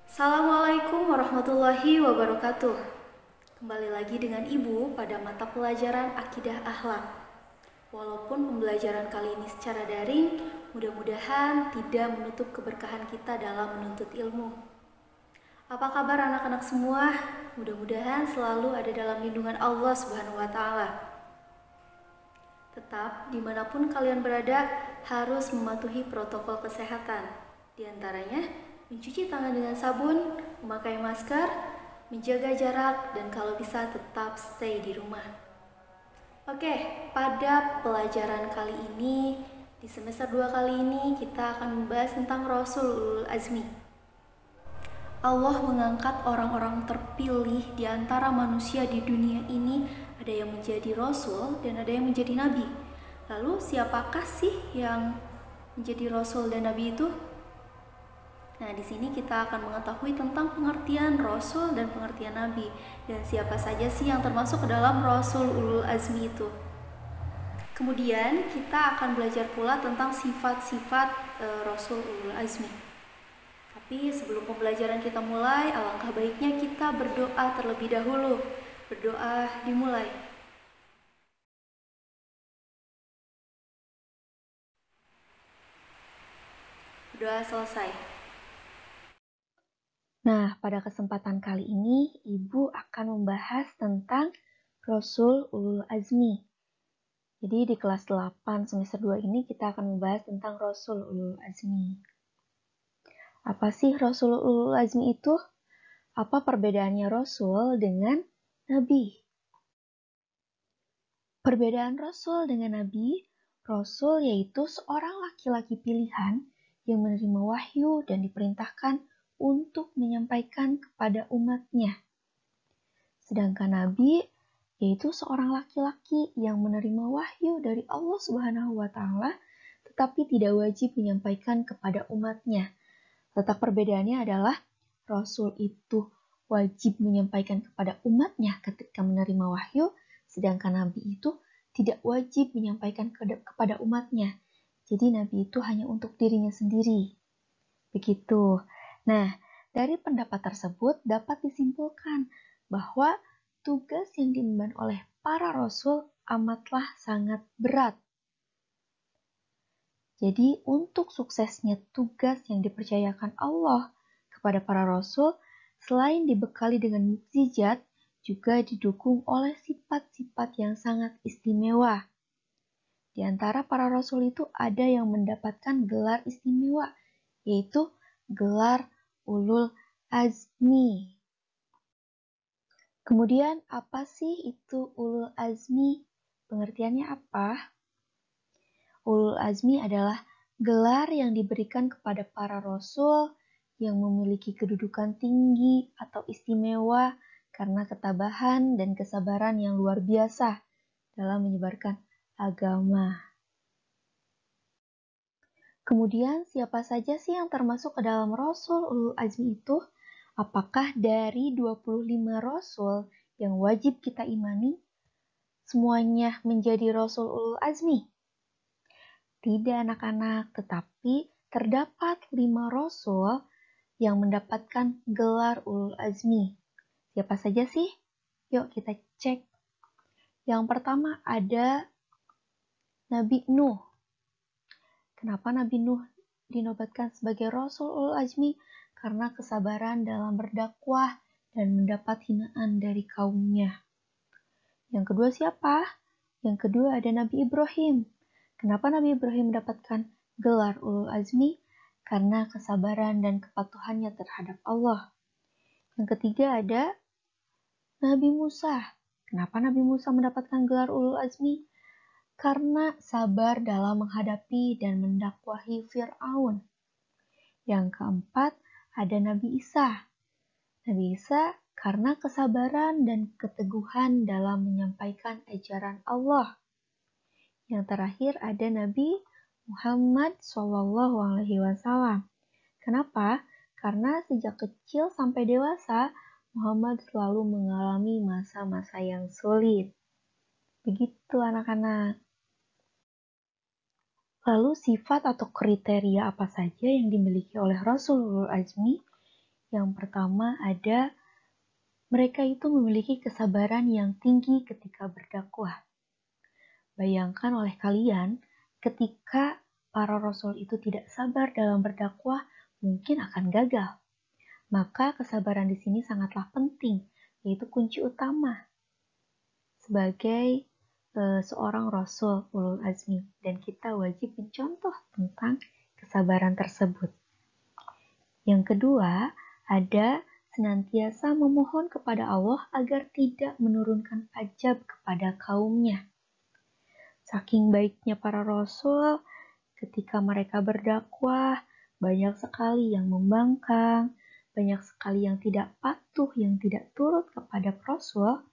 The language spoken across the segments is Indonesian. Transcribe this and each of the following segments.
Assalamualaikum warahmatullahi wabarakatuh. Kembali lagi dengan Ibu pada mata pelajaran Akidah Akhlak. Walaupun pembelajaran kali ini secara daring, mudah-mudahan tidak menutup keberkahan kita dalam menuntut ilmu. Apa kabar anak-anak semua? Mudah-mudahan selalu ada dalam lindungan Allah Subhanahu wa Ta'ala. Tetap dimanapun kalian berada harus mematuhi protokol kesehatan. Di antaranya mencuci tangan dengan sabun, memakai masker, menjaga jarak, dan kalau bisa tetap stay di rumah. Oke, pada pelajaran kali ini, di semester 2 kali ini kita akan membahas tentang Rasul Ulul Azmi. Allah mengangkat orang-orang terpilih di antara manusia di dunia ini, ada yang menjadi Rasul dan ada yang menjadi Nabi. Lalu siapakah sih yang menjadi Rasul dan Nabi itu? Nah, di sini kita akan mengetahui tentang pengertian Rasul dan pengertian Nabi, dan siapa saja sih yang termasuk ke dalam Rasul Ulul Azmi itu. Kemudian kita akan belajar pula tentang sifat-sifat Rasul Ulul Azmi. Tapi sebelum pembelajaran kita mulai, alangkah baiknya kita berdoa terlebih dahulu. Berdoa dimulai. Berdoa selesai. Nah, pada kesempatan kali ini, Ibu akan membahas tentang Rasul Ulul Azmi. Jadi di kelas 8 semester 2 ini kita akan membahas tentang Rasul Ulul Azmi. Apa sih Rasul Ulul Azmi itu? Apa perbedaannya Rasul dengan Nabi? Perbedaan Rasul dengan Nabi, Rasul yaitu seorang laki-laki pilihan yang menerima wahyu dan diperintahkan untuk menyampaikan kepada umatnya. Sedangkan Nabi yaitu seorang laki-laki yang menerima wahyu dari Allah Subhanahu wa Ta'ala, tetapi tidak wajib menyampaikan kepada umatnya. Letak perbedaannya adalah Rasul itu wajib menyampaikan kepada umatnya ketika menerima wahyu, sedangkan Nabi itu tidak wajib menyampaikan kepada umatnya. Jadi Nabi itu hanya untuk dirinya sendiri. Begitu. Nah, dari pendapat tersebut dapat disimpulkan bahwa tugas yang diemban oleh para rasul amatlah sangat berat. Jadi, untuk suksesnya tugas yang dipercayakan Allah kepada para rasul, selain dibekali dengan mukjizat, juga didukung oleh sifat-sifat yang sangat istimewa. Di antara para rasul itu ada yang mendapatkan gelar istimewa, yaitu gelar Ulul Azmi. Kemudian, apa sih itu Ulul Azmi? Pengertiannya apa? Ulul Azmi adalah gelar yang diberikan kepada para rasul yang memiliki kedudukan tinggi atau istimewa karena ketabahan dan kesabaran yang luar biasa dalam menyebarkan agama. Kemudian, siapa saja sih yang termasuk ke dalam Rasul Ulul Azmi itu? Apakah dari 25 Rasul yang wajib kita imani, semuanya menjadi Rasul Ulul Azmi? Tidak anak-anak, tetapi terdapat 5 Rasul yang mendapatkan gelar Ulul Azmi. Siapa saja sih? Yuk kita cek. Yang pertama ada Nabi Nuh. Kenapa Nabi Nuh dinobatkan sebagai Rasul Ulul Azmi? Karena kesabaran dalam berdakwah dan mendapat hinaan dari kaumnya. Yang kedua siapa? Yang kedua ada Nabi Ibrahim. Kenapa Nabi Ibrahim mendapatkan gelar Ulul Azmi? Karena kesabaran dan kepatuhannya terhadap Allah. Yang ketiga ada Nabi Musa. Kenapa Nabi Musa mendapatkan gelar Ulul Azmi? Karena sabar dalam menghadapi dan mendakwahi Fir'aun. Yang keempat, ada Nabi Isa. Nabi Isa karena kesabaran dan keteguhan dalam menyampaikan ajaran Allah. Yang terakhir ada Nabi Muhammad SAW. Kenapa? Karena sejak kecil sampai dewasa, Muhammad selalu mengalami masa-masa yang sulit. Begitu anak-anak. Lalu sifat atau kriteria apa saja yang dimiliki oleh Rasulullah Azmi? Yang pertama ada mereka itu memiliki kesabaran yang tinggi ketika berdakwah. Bayangkan oleh kalian, ketika para rasul itu tidak sabar dalam berdakwah, mungkin akan gagal. Maka kesabaran di sini sangatlah penting, yaitu kunci utama sebagai seorang rasul ulul azmi, dan kita wajib mencontoh tentang kesabaran tersebut. Yang kedua, ada senantiasa memohon kepada Allah agar tidak menurunkan azab kepada kaumnya. Saking baiknya para rasul, ketika mereka berdakwah, banyak sekali yang membangkang, banyak sekali yang tidak patuh, yang tidak turut kepada rasul,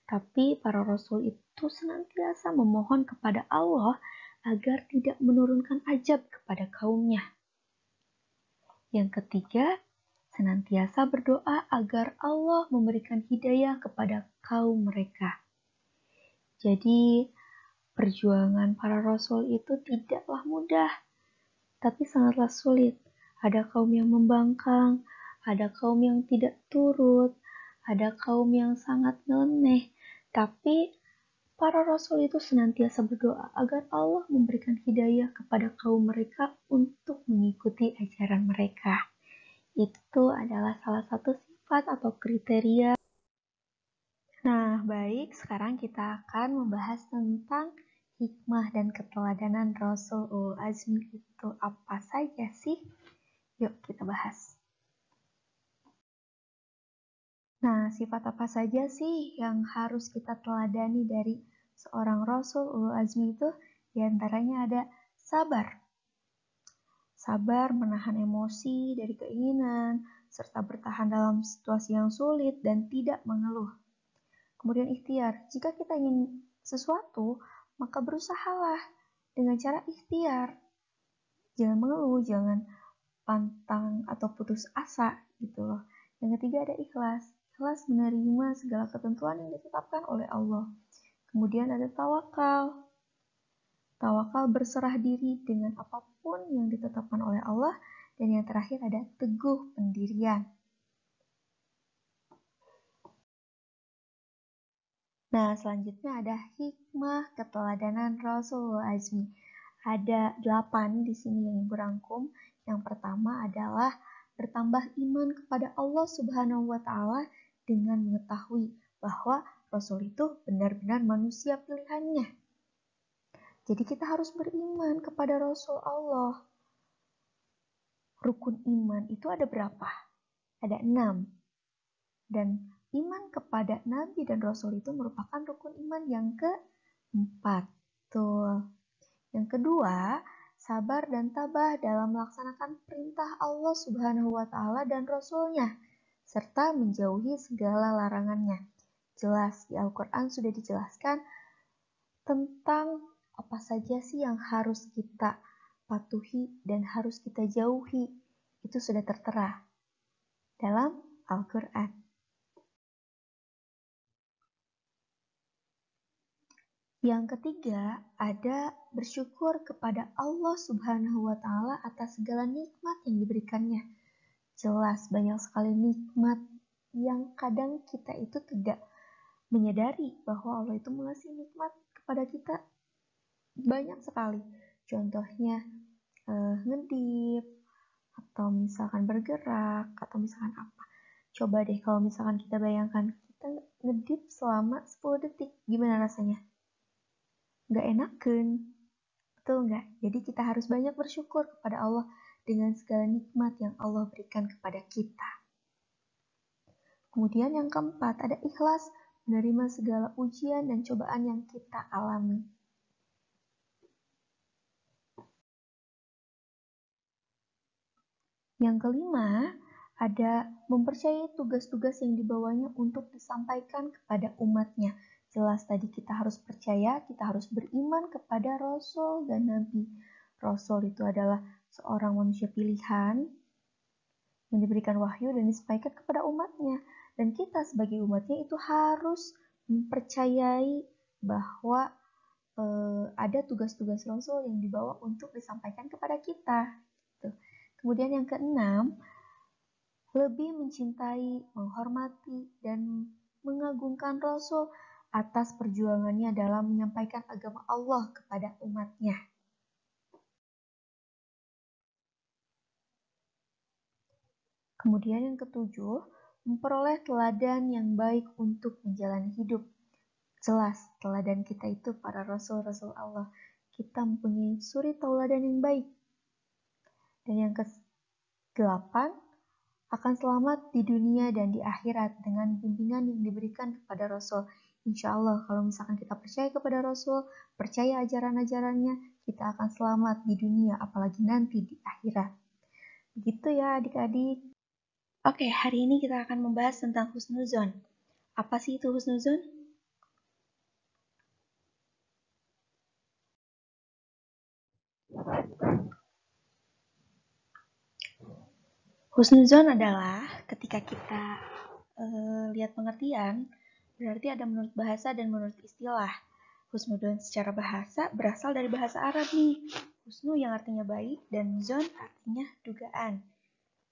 tapi para rasul itu senantiasa memohon kepada Allah agar tidak menurunkan azab kepada kaumnya. Yang ketiga, senantiasa berdoa agar Allah memberikan hidayah kepada kaum mereka. Jadi, perjuangan para rasul itu tidaklah mudah, tapi sangatlah sulit. Ada kaum yang membangkang, ada kaum yang tidak turut, ada kaum yang sangat nyeleneh, tapi para rasul itu senantiasa berdoa agar Allah memberikan hidayah kepada kaum mereka untuk mengikuti ajaran mereka. Itu adalah salah satu sifat atau kriteria. Nah, baik, sekarang kita akan membahas tentang hikmah dan keteladanan Rasul Ulul Azmi itu apa saja sih? Yuk kita bahas. Nah, sifat apa saja sih yang harus kita teladani dari seorang Rasul Ulul Azmi itu? Di antaranya ada sabar. Sabar menahan emosi dari keinginan, serta bertahan dalam situasi yang sulit dan tidak mengeluh. Kemudian ikhtiar, jika kita ingin sesuatu, maka berusahalah dengan cara ikhtiar. Jangan mengeluh, jangan pantang atau putus asa gitu loh. Yang ketiga ada ikhlas. Ikhlas menerima segala ketentuan yang ditetapkan oleh Allah. Kemudian ada tawakal. Tawakal berserah diri dengan apapun yang ditetapkan oleh Allah. Dan yang terakhir ada teguh pendirian. Nah, selanjutnya ada hikmah keteladanan Rasulul Azmi. Ada 8 di sini yang Ibu rangkum. Yang pertama adalah bertambah iman kepada Allah Subhanahu wa Ta'ala dengan mengetahui bahwa Rasul itu benar-benar manusia pilihannya. Jadi kita harus beriman kepada Rasul Allah. Rukun iman itu ada berapa? Ada 6. Dan iman kepada Nabi dan Rasul itu merupakan rukun iman yang keempat. Tuh. Yang kedua, sabar dan tabah dalam melaksanakan perintah Allah Subhanahu wa Ta'ala dan Rasul-Nya, serta menjauhi segala larangannya. Jelas di Al-Quran sudah dijelaskan tentang apa saja sih yang harus kita patuhi dan harus kita jauhi. Itu sudah tertera dalam Al-Quran. Yang ketiga, ada bersyukur kepada Allah Subhanahu wa Ta'ala atas segala nikmat yang diberikannya. Jelas banyak sekali nikmat yang kadang kita itu tidak menyadari bahwa Allah itu mengasih nikmat kepada kita banyak sekali. Contohnya ngedip, atau misalkan bergerak, atau misalkan apa. Coba deh kalau misalkan kita bayangkan kita ngedip selama 10 detik, gimana rasanya? Nggak enakan, betul nggak? Jadi kita harus banyak bersyukur kepada Allah dengan segala nikmat yang Allah berikan kepada kita. Kemudian yang keempat, ada ikhlas menerima segala ujian dan cobaan yang kita alami. Yang kelima, ada mempercayai tugas-tugas yang dibawanya untuk disampaikan kepada umatnya. Jelas tadi kita harus percaya, kita harus beriman kepada Rasul dan Nabi. Rasul itu adalah seorang manusia pilihan yang diberikan wahyu dan disampaikan kepada umatnya. Dan kita sebagai umatnya itu harus mempercayai bahwa ada tugas-tugas Rasul yang dibawa untuk disampaikan kepada kita. Kemudian yang keenam, lebih mencintai, menghormati, dan mengagungkan Rasul atas perjuangannya dalam menyampaikan agama Allah kepada umatnya. Kemudian yang ketujuh, memperoleh teladan yang baik untuk menjalani hidup. Jelas, teladan kita itu para Rasul-Rasul Allah. Kita mempunyai suri tauladan yang baik. Dan yang ke-8, akan selamat di dunia dan di akhirat dengan bimbingan yang diberikan kepada Rasul. Insya Allah, kalau misalkan kita percaya kepada Rasul, percaya ajaran-ajarannya, kita akan selamat di dunia, apalagi nanti di akhirat. Begitu ya adik-adik. Oke, hari ini kita akan membahas tentang husnuzon. Apa sih itu husnuzon? Husnuzon adalah ketika kita lihat pengertian, berarti ada menurut bahasa dan menurut istilah. Husnuzon secara bahasa berasal dari bahasa Arab nih. Husnu yang artinya baik dan zon artinya dugaan,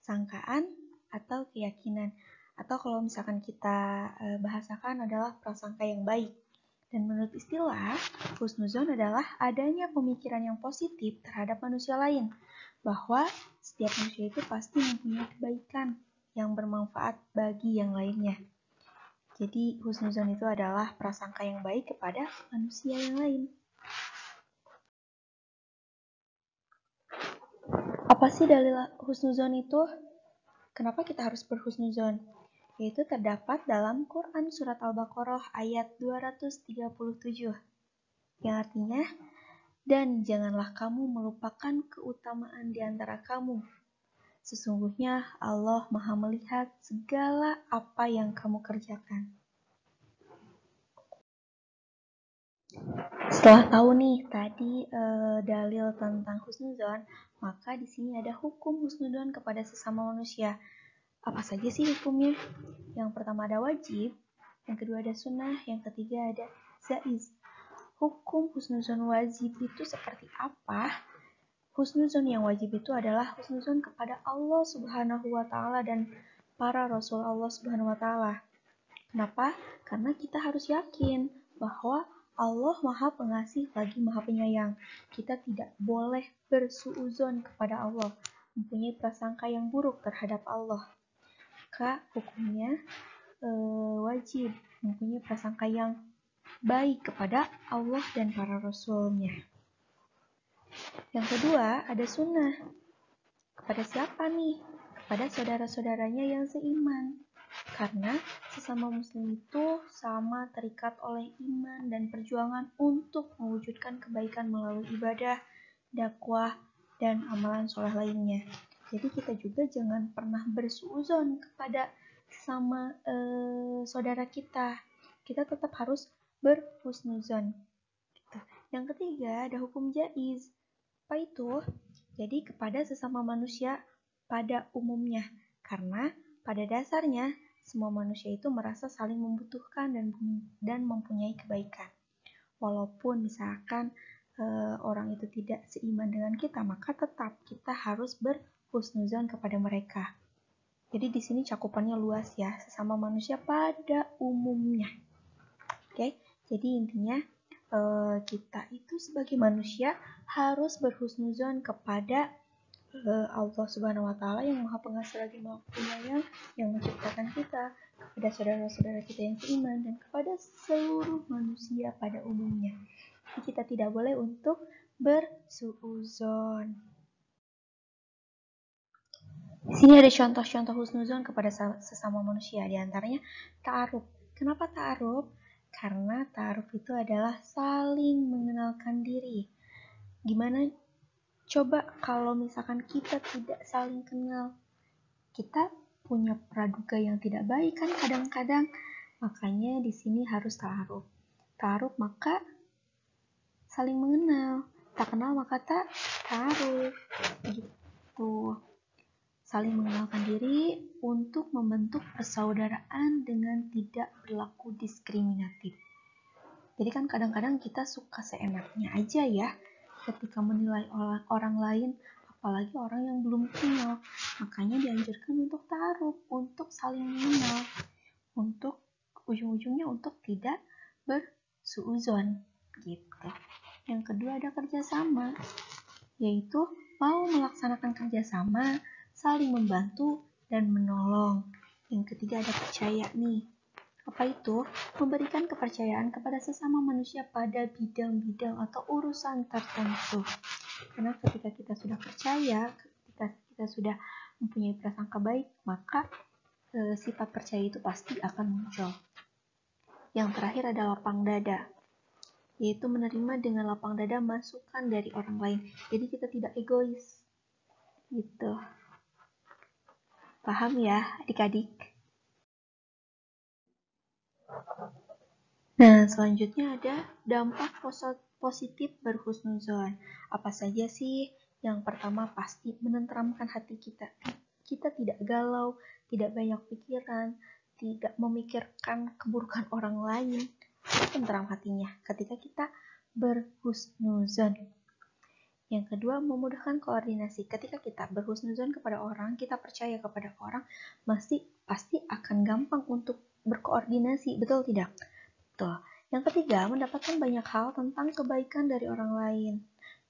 sangkaan atau keyakinan. Atau kalau misalkan kita bahasakan adalah prasangka yang baik. Dan menurut istilah, husnuzon adalah adanya pemikiran yang positif terhadap manusia lain, bahwa setiap manusia itu pasti mempunyai kebaikan yang bermanfaat bagi yang lainnya. Jadi husnuzon itu adalah prasangka yang baik kepada manusia yang lain. Apa sih dalil husnuzon itu? Kenapa kita harus berhusnuzon? Yaitu terdapat dalam Quran Surat Al-Baqarah ayat 237, yang artinya, dan janganlah kamu melupakan keutamaan di antara kamu. Sesungguhnya Allah Maha melihat segala apa yang kamu kerjakan. Setelah tahu nih tadi dalil tentang husnuzon, maka di sini ada hukum husnuzon kepada sesama manusia. Apa saja sih hukumnya? Yang pertama ada wajib, yang kedua ada sunnah, yang ketiga ada jaiz. Hukum husnuzon wajib itu seperti apa? Husnuzon yang wajib itu adalah husnuzon kepada Allah Subhanahu wa Ta'ala dan para Rasul Allah Subhanahu wa Ta'ala. Kenapa? Karena kita harus yakin bahwa Allah Maha Pengasih lagi Maha Penyayang. Kita tidak boleh bersuuzon kepada Allah, mempunyai prasangka yang buruk terhadap Allah. Maka hukumnya wajib mempunyai prasangka yang baik kepada Allah dan para Rasulnya. Yang kedua, ada sunnah. Kepada siapa nih? Kepada saudara-saudaranya yang seiman. Karena sesama muslim itu sama terikat oleh iman dan perjuangan untuk mewujudkan kebaikan melalui ibadah, dakwah, dan amalan soleh lainnya. Jadi kita juga jangan pernah bersuuzon kepada sesama saudara kita. Kita tetap harus berhusnuzon. Gitu. Yang ketiga ada hukum jaiz. Apa itu? Jadi kepada sesama manusia pada umumnya. Karena pada dasarnya semua manusia itu merasa saling membutuhkan dan mempunyai kebaikan. Walaupun misalkan orang itu tidak seiman dengan kita, maka tetap kita harus berhusnuzon kepada mereka. Jadi di sini cakupannya luas ya, sesama manusia pada umumnya. Oke, jadi intinya kita itu sebagai manusia harus berhusnuzon kepada Allah Subhanahu wa Ta'ala yang Maha Pengasih lagi Maha Penyayang, yang menciptakan kita, kepada saudara-saudara kita yang seiman, dan kepada seluruh manusia pada umumnya. Jadi kita tidak boleh untuk bersuuzon. Di sini ada contoh-contoh husnuzon kepada sesama manusia, di antaranya ta'aruf. Kenapa ta'aruf? Karena ta'aruf itu adalah saling mengenalkan diri. Gimana? Coba kalau misalkan kita tidak saling kenal, kita punya praduga yang tidak baik kan kadang-kadang. Makanya di sini harus ta'aruf. Ta'aruf maka saling mengenal. Tak kenal maka tak ta'aruf. Gitu. Saling mengenalkan diri untuk membentuk persaudaraan dengan tidak berlaku diskriminatif. Jadi kan kadang-kadang kita suka seenaknya aja ya ketika menilai orang lain, apalagi orang yang belum kenal. Makanya dianjurkan untuk ta'aruf, untuk saling mengenal, untuk ujung-ujungnya untuk tidak bersuuzon gitu. Yang kedua ada kerjasama, yaitu mau melaksanakan kerjasama, saling membantu dan menolong. Yang ketiga ada percaya nih. Apa itu? Memberikan kepercayaan kepada sesama manusia pada bidang-bidang atau urusan tertentu. Karena ketika kita sudah percaya, ketika kita sudah mempunyai prasangka baik, maka sifat percaya itu pasti akan muncul. Yang terakhir ada lapang dada, yaitu menerima dengan lapang dada masukan dari orang lain. Jadi kita tidak egois. Gitu. Paham ya adik-adik? Nah, selanjutnya ada dampak positif berhusnuzon. Apa saja sih? Yang pertama pasti menenteramkan hati kita. Kita tidak galau, tidak banyak pikiran, tidak memikirkan keburukan orang lain. Tenteram hatinya ketika kita berhusnuzon. Yang kedua, memudahkan koordinasi. Ketika kita berhusnuzon kepada orang, kita percaya kepada orang, pasti akan gampang untuk berkoordinasi, betul tidak? Betul. Yang ketiga, mendapatkan banyak hal tentang kebaikan dari orang lain.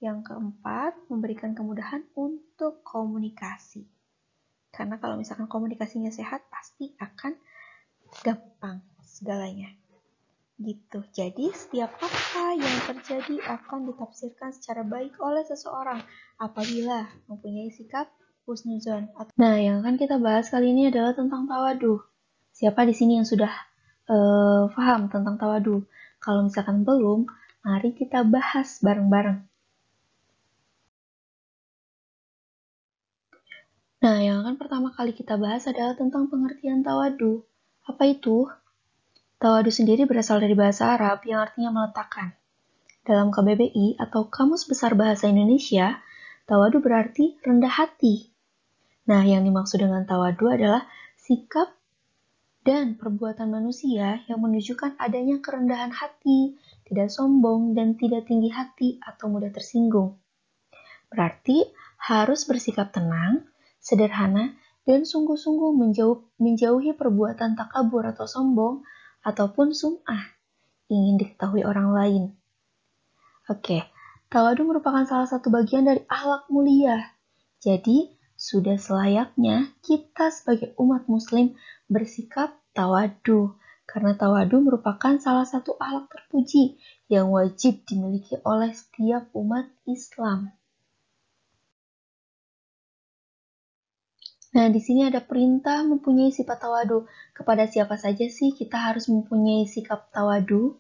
Yang keempat, memberikan kemudahan untuk komunikasi. Karena kalau misalkan komunikasinya sehat, pasti akan gampang segalanya. Gitu. Jadi, setiap apa yang terjadi akan ditafsirkan secara baik oleh seseorang apabila mempunyai sikap husnuzon. Nah, yang akan kita bahas kali ini adalah tentang tawaduh. Siapa di sini yang sudah paham tentang tawaduh? Kalau misalkan belum, mari kita bahas bareng-bareng. Nah, yang akan pertama kali kita bahas adalah tentang pengertian tawaduh. Apa itu? Tawaduh sendiri berasal dari bahasa Arab yang artinya meletakkan. Dalam KBBI atau Kamus Besar Bahasa Indonesia, tawaduh berarti rendah hati. Nah, yang dimaksud dengan tawaduh adalah sikap dan perbuatan manusia yang menunjukkan adanya kerendahan hati, tidak sombong, dan tidak tinggi hati atau mudah tersinggung. Berarti harus bersikap tenang, sederhana, dan sungguh-sungguh menjauhi perbuatan takabur atau sombong, ataupun sum'ah, ingin diketahui orang lain. Oke, tawadhu merupakan salah satu bagian dari akhlak mulia. Jadi, sudah selayaknya kita sebagai umat muslim bersikap tawadhu, karena tawadhu merupakan salah satu akhlak terpuji yang wajib dimiliki oleh setiap umat Islam. Nah, di sini ada perintah mempunyai sifat tawadhu. Kepada siapa saja sih kita harus mempunyai sikap tawadhu?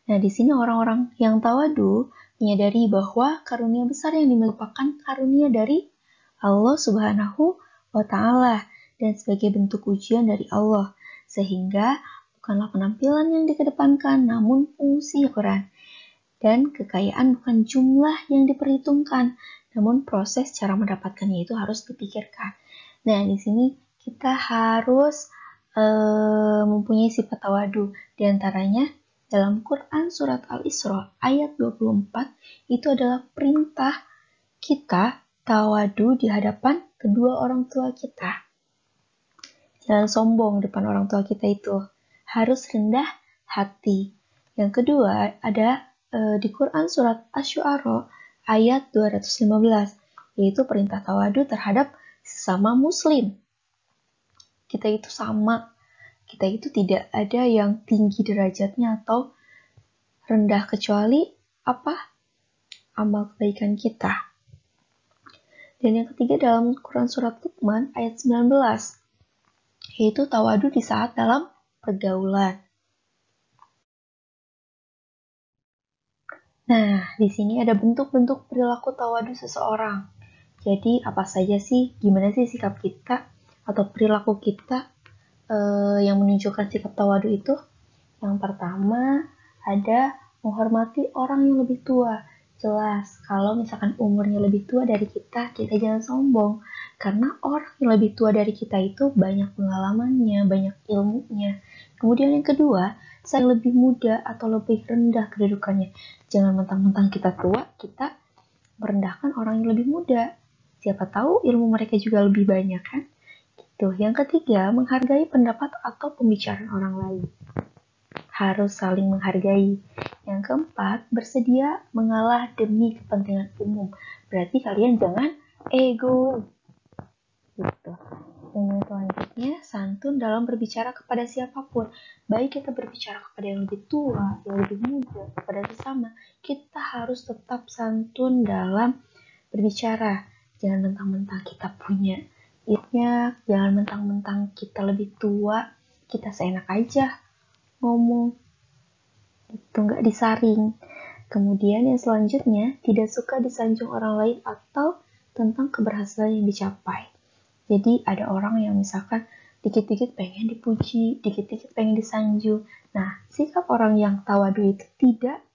Nah, di sini orang-orang yang tawadhu menyadari bahwa karunia besar yang merupakan karunia dari Allah Subhanahu wa Ta'ala dan sebagai bentuk ujian dari Allah, sehingga bukanlah penampilan yang dikedepankan, namun fungsi Quran. Dan kekayaan bukan jumlah yang diperhitungkan, namun proses cara mendapatkannya itu harus dipikirkan. Nah, di sini kita harus mempunyai sifat tawadhu. Di antaranya dalam Quran surat Al-Isra ayat 24 itu adalah perintah kita tawadhu di hadapan kedua orang tua kita. Jangan sombong depan orang tua kita itu. Harus rendah hati. Yang kedua ada di Quran surat Asy-Syu'ara ayat 215, yaitu perintah tawadhu terhadap sesama muslim. Kita itu sama. Kita itu tidak ada yang tinggi derajatnya atau rendah kecuali amal kebaikan kita. Dan yang ketiga dalam Quran surat Luqman ayat 19, yaitu tawadhu di saat dalam pergaulan. Nah, di sini ada bentuk-bentuk perilaku tawadhu seseorang. Jadi, apa saja sih, gimana sih sikap kita atau perilaku kita yang menunjukkan sikap tawadhu itu? Yang pertama, ada menghormati orang yang lebih tua. Jelas, kalau misalkan umurnya lebih tua dari kita jangan sombong. Karena orang yang lebih tua dari kita itu banyak pengalamannya, banyak ilmunya. Kemudian yang kedua, saya lebih muda atau lebih rendah kedudukannya. Jangan mentang-mentang kita tua, kita merendahkan orang yang lebih muda. Siapa tahu ilmu mereka juga lebih banyak kan? Gitu. Yang ketiga, menghargai pendapat atau pembicaraan orang lain. Harus saling menghargai. Yang keempat, bersedia mengalah demi kepentingan umum. Berarti kalian jangan ego. Gitu. Dan yang selanjutnya, santun dalam berbicara kepada siapapun. Baik kita berbicara kepada yang lebih tua, yang lebih muda, kepada sesama, kita harus tetap santun dalam berbicara. Jangan mentang-mentang kita punya ilmunya, jangan mentang-mentang kita lebih tua, kita seenak aja ngomong. Itu nggak disaring. Kemudian yang selanjutnya, tidak suka disanjung orang lain atau tentang keberhasilan yang dicapai. Jadi ada orang yang misalkan dikit-dikit pengen dipuji, dikit-dikit pengen disanjung. Nah, sikap orang yang tawadu itu tidak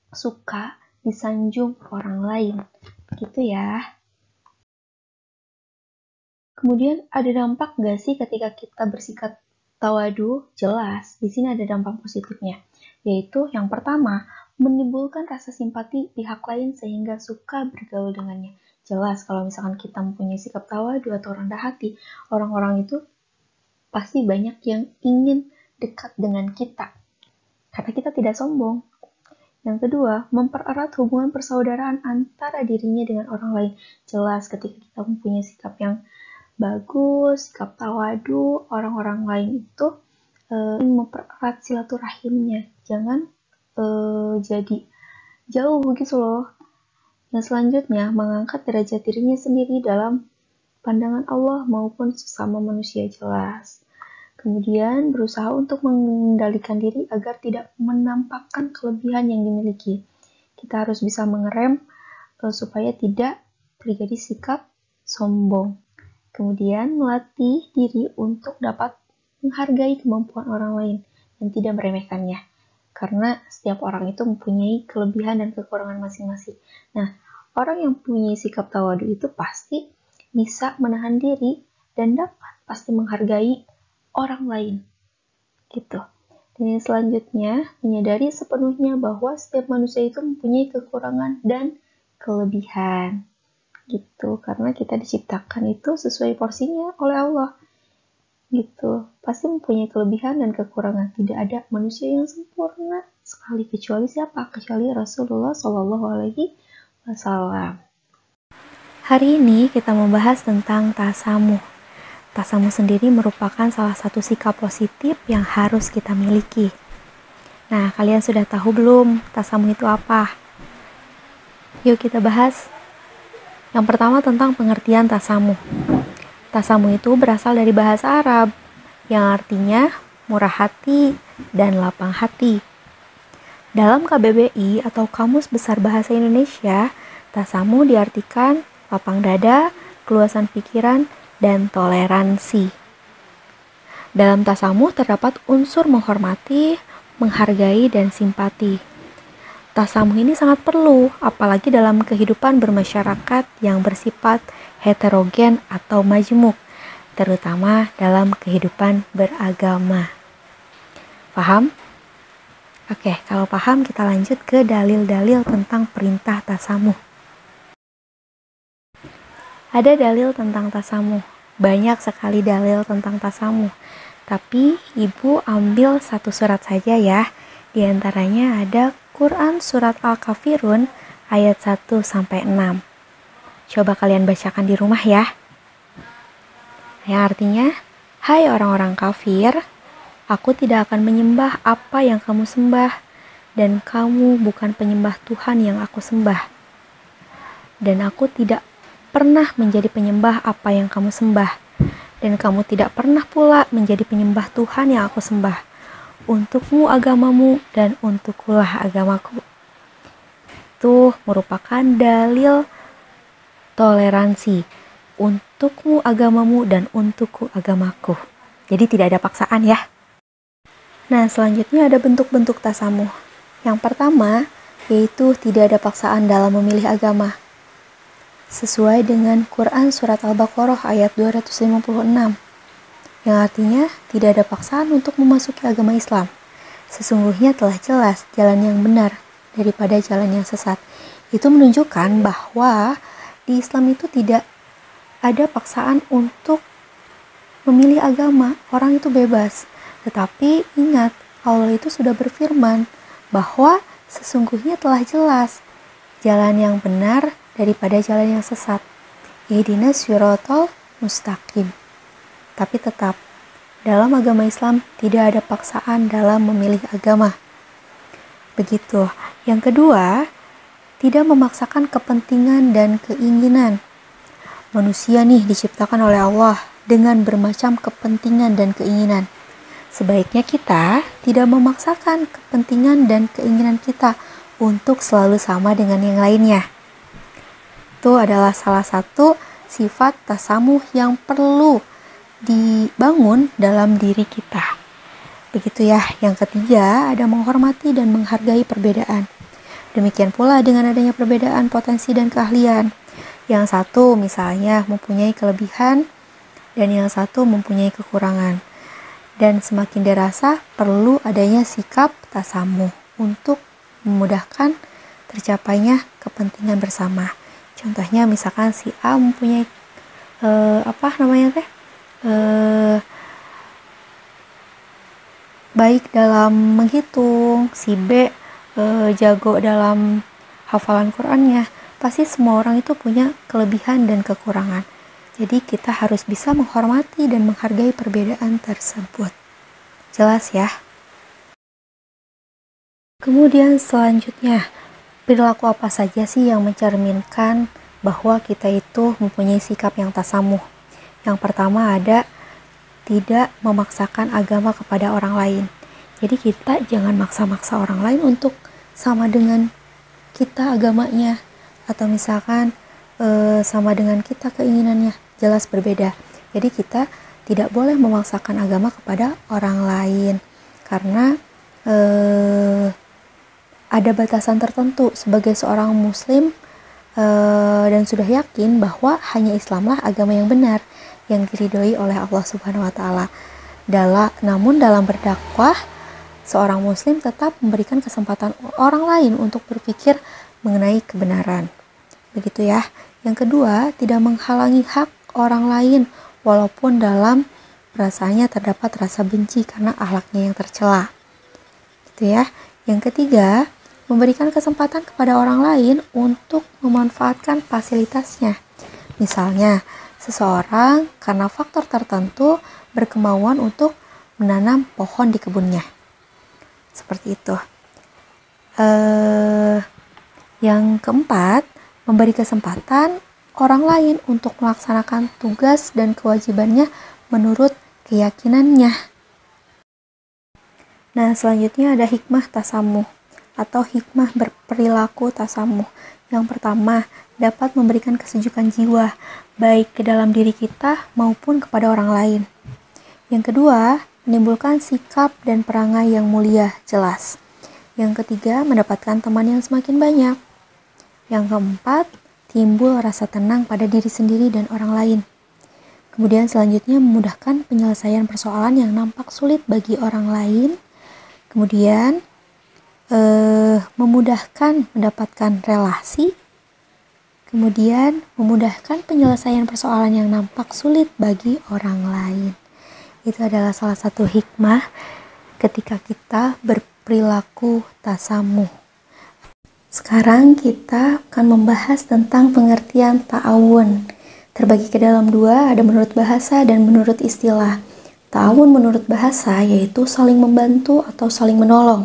suka disanjung orang lain. Gitu ya. Kemudian ada dampak nggak sih ketika kita bersikap tawadu? Jelas, di sini ada dampak positifnya. Yaitu yang pertama, menimbulkan rasa simpati pihak lain sehingga suka bergaul dengannya. Jelas kalau misalkan kita mempunyai sikap tawadu atau rendah hati, orang-orang itu pasti banyak yang ingin dekat dengan kita. Karena kita tidak sombong. Yang kedua, mempererat hubungan persaudaraan antara dirinya dengan orang lain. Jelas ketika kita mempunyai sikap yang bagus, sikap tawadu, orang-orang lain itu mempererat silaturahimnya. Jangan jadi jauh gitu loh. Yang selanjutnya, mengangkat derajat dirinya sendiri dalam pandangan Allah maupun sesama manusia. Jelas. Kemudian berusaha untuk mengendalikan diri agar tidak menampakkan kelebihan yang dimiliki. Kita harus bisa mengerem supaya tidak terjadi sikap sombong. Kemudian melatih diri untuk dapat menghargai kemampuan orang lain dan tidak meremehkannya. Karena setiap orang itu mempunyai kelebihan dan kekurangan masing-masing. Nah, orang yang punya sikap tawadu itu pasti bisa menahan diri dan dapat pasti menghargai orang lain. Gitu. Dan yang selanjutnya, menyadari sepenuhnya bahwa setiap manusia itu mempunyai kekurangan dan kelebihan. Gitu. Karena kita diciptakan itu sesuai porsinya oleh Allah. Gitu, pasti mempunyai kelebihan dan kekurangan. Tidak ada manusia yang sempurna sekali, kecuali siapa? Kecuali Rasulullah Shallallahu Alaihi Wasallam. Hari ini kita membahas tentang tasamuh. Tasamuh sendiri merupakan salah satu sikap positif yang harus kita miliki. Nah, kalian sudah tahu belum tasamuh itu apa? Yuk kita bahas. Yang pertama tentang pengertian tasamuh. Tasamuh itu berasal dari bahasa Arab yang artinya murah hati dan lapang hati. Dalam KBBI atau Kamus Besar Bahasa Indonesia, tasamuh diartikan lapang dada, keluasan pikiran, dan toleransi. Dalam tasamuh terdapat unsur menghormati, menghargai, dan simpati. Tasamuh ini sangat perlu, apalagi dalam kehidupan bermasyarakat yang bersifat heterogen atau majmuk, terutama dalam kehidupan beragama. Paham? Oke, kalau paham kita lanjut ke dalil-dalil tentang perintah tasamuh. Ada dalil tentang tasamuh, banyak sekali dalil tentang tasamuh. Tapi ibu ambil satu surat saja ya. Di antaranya ada Quran surat Al-Kafirun ayat 1-6. Coba kalian bacakan di rumah ya. Yang artinya, hai orang-orang kafir, aku tidak akan menyembah apa yang kamu sembah, dan kamu bukan penyembah Tuhan yang aku sembah. Dan aku tidak pernah menjadi penyembah apa yang kamu sembah, dan kamu tidak pernah pula menjadi penyembah Tuhan yang aku sembah. Untukmu agamamu, dan untukkulah agamaku. Itu merupakan dalil toleransi. Untukmu agamamu dan untukku agamaku. Jadi tidak ada paksaan ya. Nah, selanjutnya ada bentuk-bentuk tasamuh. Yang pertama, yaitu tidak ada paksaan dalam memilih agama. Sesuai dengan Quran surat Al-Baqarah ayat 256. Yang artinya tidak ada paksaan untuk memasuki agama Islam. Sesungguhnya telah jelas jalan yang benar daripada jalan yang sesat. Itu menunjukkan bahwa di Islam itu tidak ada paksaan untuk memilih agama. Orang itu bebas. Tetapi ingat, Allah itu sudah berfirman bahwa sesungguhnya telah jelas jalan yang benar daripada jalan yang sesat. Ihdinas siratal mustaqim. Tapi tetap, dalam agama Islam tidak ada paksaan dalam memilih agama. Begitu. Yang kedua, tidak memaksakan kepentingan dan keinginan. Manusia nih diciptakan oleh Allah dengan bermacam kepentingan dan keinginan. Sebaiknya kita tidak memaksakan kepentingan dan keinginan kita untuk selalu sama dengan yang lainnya. Itu adalah salah satu sifat tasamuh yang perlu dibangun dalam diri kita. Begitu ya. Yang ketiga, ada menghormati dan menghargai perbedaan. Demikian pula dengan adanya perbedaan potensi dan keahlian. Yang satu misalnya mempunyai kelebihan dan yang satu mempunyai kekurangan. Dan semakin dirasa perlu adanya sikap tasamuh untuk memudahkan tercapainya kepentingan bersama. Contohnya misalkan si A mempunyai baik dalam menghitung, si B jago dalam hafalan Qur'annya. Pasti semua orang itu punya kelebihan dan kekurangan. Jadi kita harus bisa menghormati dan menghargai perbedaan tersebut. Jelas ya? Kemudian selanjutnya, perilaku apa saja sih yang mencerminkan bahwa kita itu mempunyai sikap yang tasamuh? Yang pertama ada tidak memaksakan agama kepada orang lain. Jadi kita jangan maksa-maksa orang lain untuk sama dengan kita agamanya, atau misalkan sama dengan kita keinginannya, jelas berbeda. Jadi kita tidak boleh memaksakan agama kepada orang lain karena ada batasan tertentu. Sebagai seorang muslim dan sudah yakin bahwa hanya Islamlah agama yang benar yang diridhoi oleh Allah Subhanahu wa taala. Namun dalam berdakwah, seorang muslim tetap memberikan kesempatan orang lain untuk berpikir mengenai kebenaran. Begitu ya. Yang kedua, tidak menghalangi hak orang lain walaupun dalam perasaannya terdapat rasa benci karena akhlaknya yang tercela. Gitu ya. Yang ketiga, memberikan kesempatan kepada orang lain untuk memanfaatkan fasilitasnya. Misalnya, seseorang karena faktor tertentu berkemauan untuk menanam pohon di kebunnya. Seperti itu. Yang keempat, memberi kesempatan orang lain untuk melaksanakan tugas dan kewajibannya menurut keyakinannya. Nah, selanjutnya ada hikmah tasamuh atau hikmah berperilaku tasamuh. Yang pertama, dapat memberikan kesejukan jiwa, baik ke dalam diri kita maupun kepada orang lain. Yang kedua, menimbulkan sikap dan perangai yang mulia, jelas. Yang ketiga, mendapatkan teman yang semakin banyak. Yang keempat, timbul rasa tenang pada diri sendiri dan orang lain. Kemudian selanjutnya, memudahkan penyelesaian persoalan yang nampak sulit bagi orang lain. Kemudian, memudahkan mendapatkan relasi. Kemudian, memudahkan penyelesaian persoalan yang nampak sulit bagi orang lain. Itu adalah salah satu hikmah ketika kita berperilaku tasamuh. Sekarang kita akan membahas tentang pengertian ta'awun. Terbagi ke dalam dua, ada menurut bahasa dan menurut istilah. Ta'awun menurut bahasa yaitu saling membantu atau saling menolong.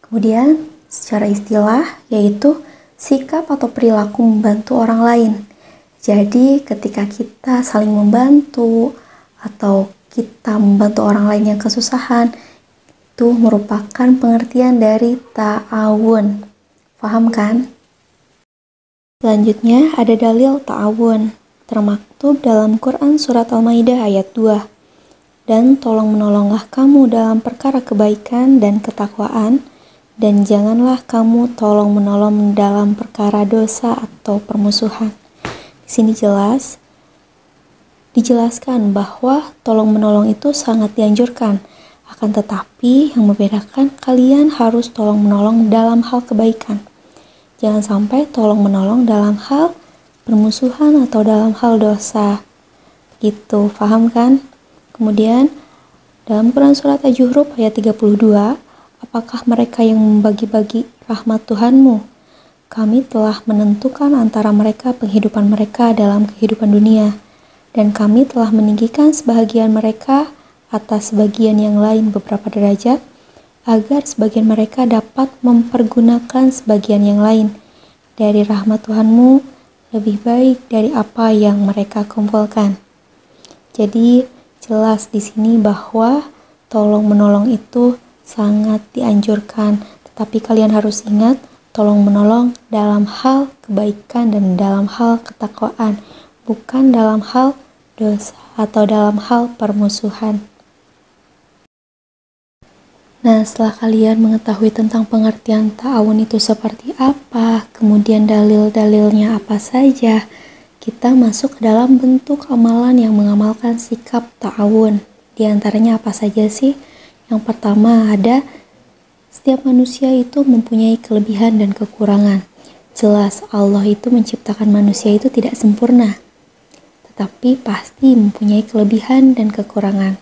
Kemudian secara istilah yaitu sikap atau perilaku membantu orang lain. Jadi ketika kita saling membantu atau kita membantu orang lain yang kesusahan, itu merupakan pengertian dari ta'awun. Paham kan? Selanjutnya ada dalil ta'awun, termaktub dalam Quran Surat Al-Maidah ayat 2. Dan tolong menolonglah kamu dalam perkara kebaikan dan ketakwaan, dan janganlah kamu tolong menolong dalam perkara dosa atau permusuhan. Di sini dijelaskan bahwa tolong menolong itu sangat dianjurkan. Akan tetapi yang membedakan kalian harus tolong menolong dalam hal kebaikan. Jangan sampai tolong menolong dalam hal permusuhan atau dalam hal dosa. Gitu, paham kan? Kemudian dalam Quran Surat Az-Zukhruf ayat 32, apakah mereka yang membagi-bagi rahmat Tuhanmu? Kami telah menentukan antara mereka penghidupan mereka dalam kehidupan dunia, dan kami telah meninggikan sebahagian mereka atas sebagian yang lain beberapa derajat, agar sebagian mereka dapat mempergunakan sebagian yang lain dari rahmat Tuhanmu lebih baik dari apa yang mereka kumpulkan. Jadi jelas di sini bahwa tolong-menolong itu sangat dianjurkan, tetapi kalian harus ingat, tolong-menolong dalam hal kebaikan dan dalam hal ketakwaan, bukan dalam hal dosa atau dalam hal permusuhan. Nah, setelah kalian mengetahui tentang pengertian ta'awun itu seperti apa, kemudian dalil-dalilnya apa saja, kita masuk ke dalam bentuk amalan yang mengamalkan sikap ta'awun. Di antaranya apa saja sih? Yang pertama ada, setiap manusia itu mempunyai kelebihan dan kekurangan. Jelas Allah itu menciptakan manusia itu tidak sempurna, tetapi pasti mempunyai kelebihan dan kekurangan.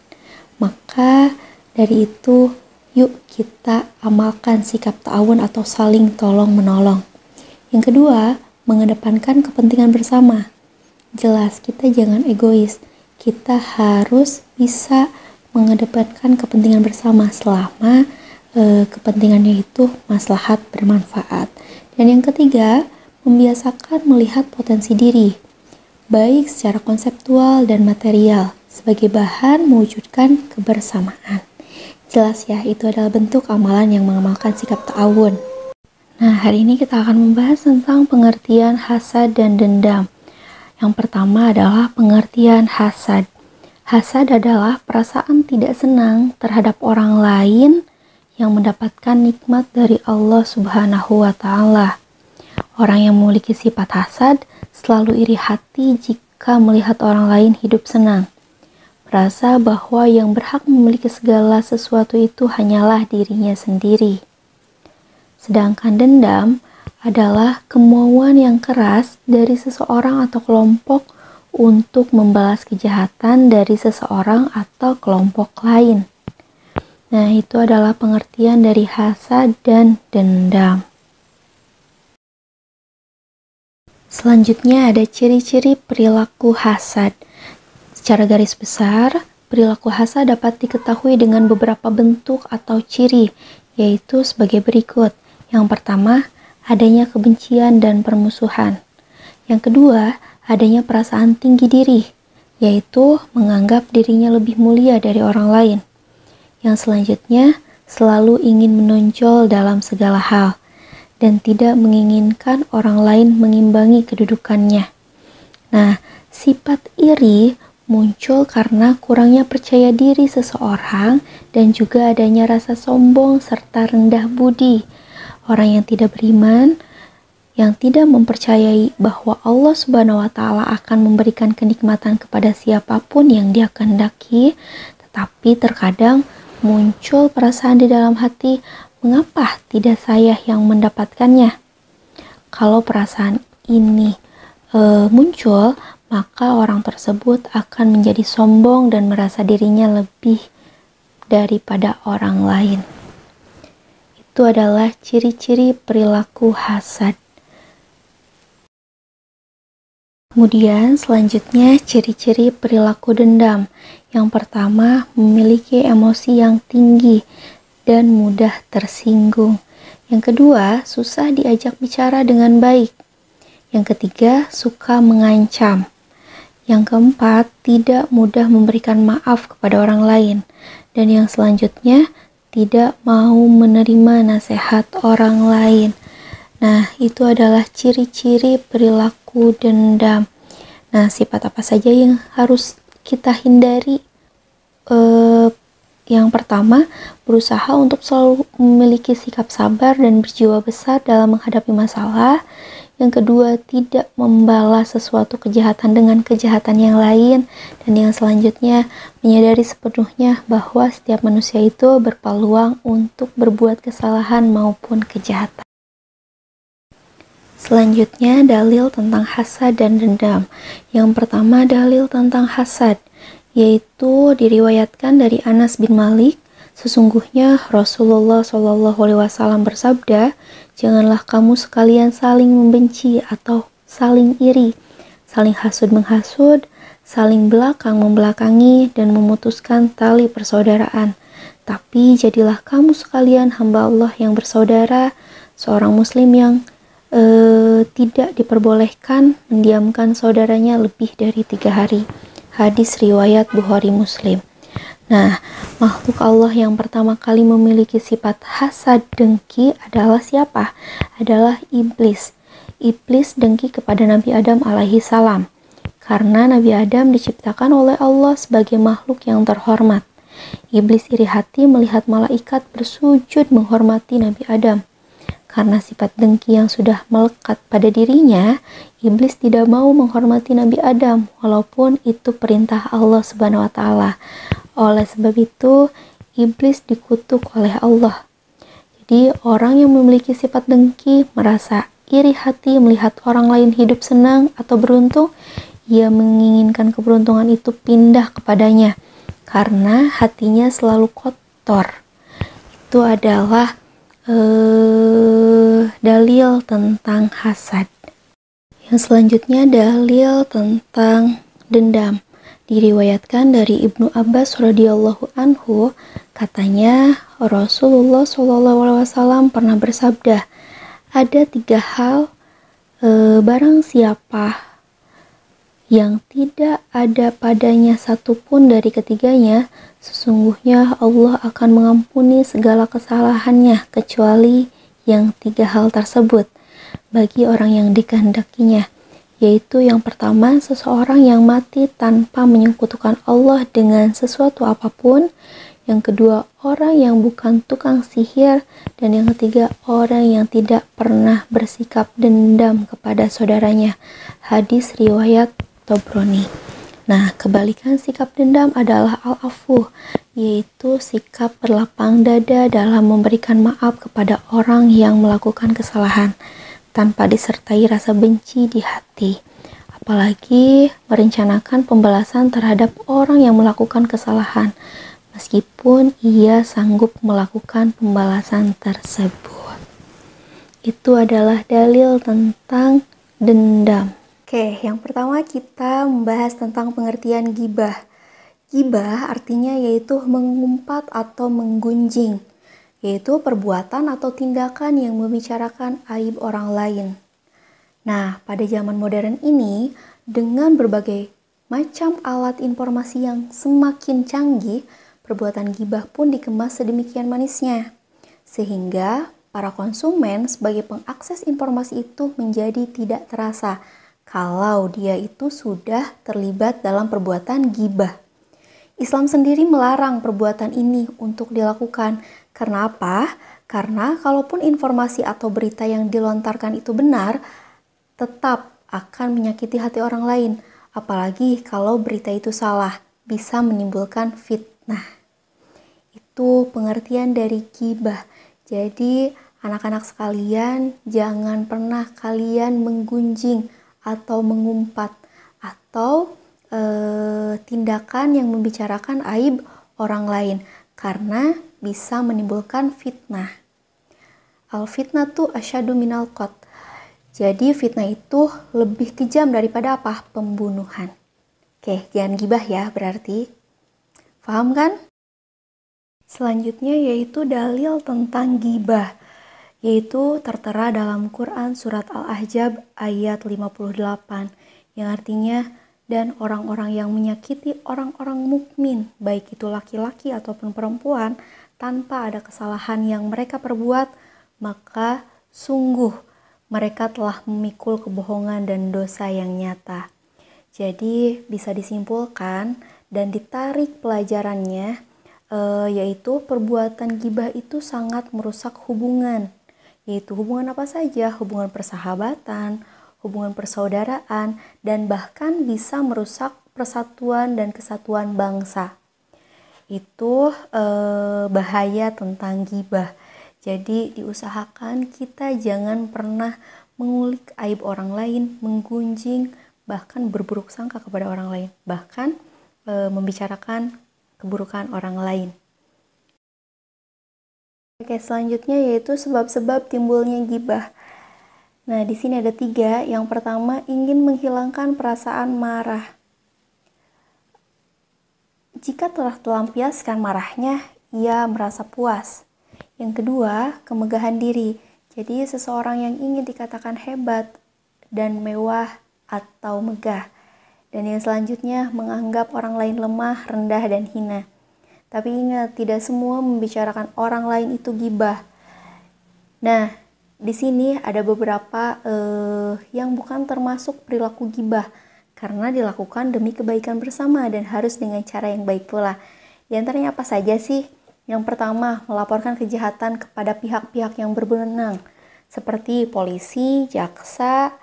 Maka dari itu, yuk kita amalkan sikap ta'awun atau saling tolong-menolong. Yang kedua, mengedepankan kepentingan bersama. Jelas, kita jangan egois. Kita harus bisa mengedepankan kepentingan bersama selama kepentingannya itu maslahat bermanfaat. Dan yang ketiga, membiasakan melihat potensi diri, baik secara konseptual dan material, sebagai bahan mewujudkan kebersamaan. Jelas ya, itu adalah bentuk amalan yang mengamalkan sikap ta'awun. Nah, hari ini kita akan membahas tentang pengertian hasad dan dendam. Yang pertama adalah pengertian hasad. Hasad adalah perasaan tidak senang terhadap orang lain yang mendapatkan nikmat dari Allah Subhanahu wa Ta'ala. Orang yang memiliki sifat hasad selalu iri hati jika melihat orang lain hidup senang. Merasa bahwa yang berhak memiliki segala sesuatu itu hanyalah dirinya sendiri. Sedangkan dendam adalah kemauan yang keras dari seseorang atau kelompok untuk membalas kejahatan dari seseorang atau kelompok lain. Nah, itu adalah pengertian dari hasad dan dendam. Selanjutnya ada ciri-ciri perilaku hasad. Secara garis besar, perilaku hasad dapat diketahui dengan beberapa bentuk atau ciri, yaitu sebagai berikut. Yang pertama, adanya kebencian dan permusuhan. Yang kedua, adanya perasaan tinggi diri, yaitu menganggap dirinya lebih mulia dari orang lain. Yang selanjutnya, selalu ingin menonjol dalam segala hal, dan tidak menginginkan orang lain mengimbangi kedudukannya. Nah, sifat iri muncul karena kurangnya percaya diri seseorang dan juga adanya rasa sombong serta rendah budi. Orang yang tidak beriman, yang tidak mempercayai bahwa Allah Subhanahu wa Ta'ala akan memberikan kenikmatan kepada siapapun yang Dia kehendaki, tetapi terkadang muncul perasaan di dalam hati, mengapa tidak saya yang mendapatkannya? Kalau perasaan ini muncul, maka orang tersebut akan menjadi sombong dan merasa dirinya lebih daripada orang lain. Itu adalah ciri-ciri perilaku hasad. Kemudian selanjutnya ciri-ciri perilaku dendam. Yang pertama, memiliki emosi yang tinggi dan mudah tersinggung. Yang kedua, susah diajak bicara dengan baik. Yang ketiga, suka mengancam. Yang keempat, tidak mudah memberikan maaf kepada orang lain. Dan yang selanjutnya, tidak mau menerima nasihat orang lain. Nah, itu adalah ciri-ciri perilaku dendam. Nah, sifat apa saja yang harus kita hindari? Yang pertama, berusaha untuk selalu memiliki sikap sabar dan berjiwa besar dalam menghadapi masalah. Yang kedua, tidak membalas sesuatu kejahatan dengan kejahatan yang lain. Dan yang selanjutnya, menyadari sepenuhnya bahwa setiap manusia itu berpeluang untuk berbuat kesalahan maupun kejahatan. Selanjutnya dalil tentang hasad dan dendam. Yang pertama dalil tentang hasad, yaitu diriwayatkan dari Anas bin Malik. Sesungguhnya Rasulullah SAW bersabda, janganlah kamu sekalian saling membenci atau saling iri, saling hasud menghasut, saling belakang membelakangi, dan memutuskan tali persaudaraan. Tapi jadilah kamu sekalian hamba Allah yang bersaudara, seorang muslim yang tidak diperbolehkan mendiamkan saudaranya lebih dari 3 hari. Hadis riwayat Bukhari Muslim. Nah, makhluk Allah yang pertama kali memiliki sifat hasad dengki adalah siapa? Adalah iblis. Iblis dengki kepada Nabi Adam alaihi salam. Karena Nabi Adam diciptakan oleh Allah sebagai makhluk yang terhormat. Iblis iri hati melihat malaikat bersujud menghormati Nabi Adam. Karena sifat dengki yang sudah melekat pada dirinya, iblis tidak mau menghormati Nabi Adam, walaupun itu perintah Allah Subhanahu wa Ta'ala. Oleh sebab itu, iblis dikutuk oleh Allah. Jadi, orang yang memiliki sifat dengki merasa iri hati melihat orang lain hidup senang atau beruntung, ia menginginkan keberuntungan itu pindah kepadanya, karena hatinya selalu kotor. Itu adalah dalil tentang hasad. Yang selanjutnya dalil tentang dendam. Diriwayatkan dari Ibnu Abbas radhiyallahu anhu, katanya Rasulullah SAW pernah bersabda, ada 3 hal barang siapa yang tidak ada padanya satupun dari ketiganya, sesungguhnya Allah akan mengampuni segala kesalahannya kecuali yang 3 hal tersebut bagi orang yang dikehendakinya, yaitu yang pertama, seseorang yang mati tanpa menyekutukan Allah dengan sesuatu apapun, yang kedua, orang yang bukan tukang sihir, dan yang ketiga, orang yang tidak pernah bersikap dendam kepada saudaranya. Hadis riwayat Tobroni. Nah, kebalikan sikap dendam adalah al-afu, yaitu sikap berlapang dada dalam memberikan maaf kepada orang yang melakukan kesalahan, tanpa disertai rasa benci di hati. Apalagi merencanakan pembalasan terhadap orang yang melakukan kesalahan, meskipun ia sanggup melakukan pembalasan tersebut. Itu adalah dalil tentang dendam. Oke, yang pertama kita membahas tentang pengertian ghibah. Ghibah artinya yaitu mengumpat atau menggunjing, yaitu perbuatan atau tindakan yang membicarakan aib orang lain. Nah, pada zaman modern ini, dengan berbagai macam alat informasi yang semakin canggih, perbuatan ghibah pun dikemas sedemikian manisnya, sehingga para konsumen sebagai pengakses informasi itu menjadi tidak terasa kalau dia itu sudah terlibat dalam perbuatan ghibah. Islam sendiri melarang perbuatan ini untuk dilakukan. Karena apa? Karena kalaupun informasi atau berita yang dilontarkan itu benar, tetap akan menyakiti hati orang lain. Apalagi kalau berita itu salah, bisa menimbulkan fitnah. Itu pengertian dari ghibah. Jadi anak-anak sekalian, jangan pernah kalian menggunjing atau mengumpat atau tindakan yang membicarakan aib orang lain, karena bisa menimbulkan fitnah. Al-fitnatu asyadu minal qatl. Jadi fitnah itu lebih kejam daripada apa? Pembunuhan. Oke, jangan gibah ya berarti. Paham kan? Selanjutnya yaitu dalil tentang gibah, yaitu tertera dalam Quran surat Al-Ahzab ayat 58, yang artinya, dan orang-orang yang menyakiti orang-orang mukmin, baik itu laki-laki ataupun perempuan, tanpa ada kesalahan yang mereka perbuat, maka sungguh mereka telah memikul kebohongan dan dosa yang nyata. Jadi bisa disimpulkan dan ditarik pelajarannya, yaitu perbuatan gibah itu sangat merusak hubungan. Yaitu hubungan apa saja? Hubungan persahabatan, hubungan persaudaraan, dan bahkan bisa merusak persatuan dan kesatuan bangsa. Itu bahaya tentang gibah. Jadi diusahakan kita jangan pernah mengulik aib orang lain, menggunjing, bahkan berburuk sangka kepada orang lain, bahkan membicarakan keburukan orang lain. Oke, selanjutnya yaitu sebab-sebab timbulnya ghibah. Nah, di sini ada 3. Yang pertama, ingin menghilangkan perasaan marah. Jika telah melampiaskan marahnya, ia merasa puas. Yang kedua, kemegahan diri. Jadi seseorang yang ingin dikatakan hebat dan mewah atau megah. Dan yang selanjutnya, menganggap orang lain lemah, rendah, dan hina. Tapi ingat, tidak semua membicarakan orang lain itu ghibah. Nah, di sini ada beberapa yang bukan termasuk perilaku ghibah, karena dilakukan demi kebaikan bersama dan harus dengan cara yang baik pula. Di antaranya apa saja sih? Yang pertama, melaporkan kejahatan kepada pihak-pihak yang berwenang, seperti polisi, jaksa,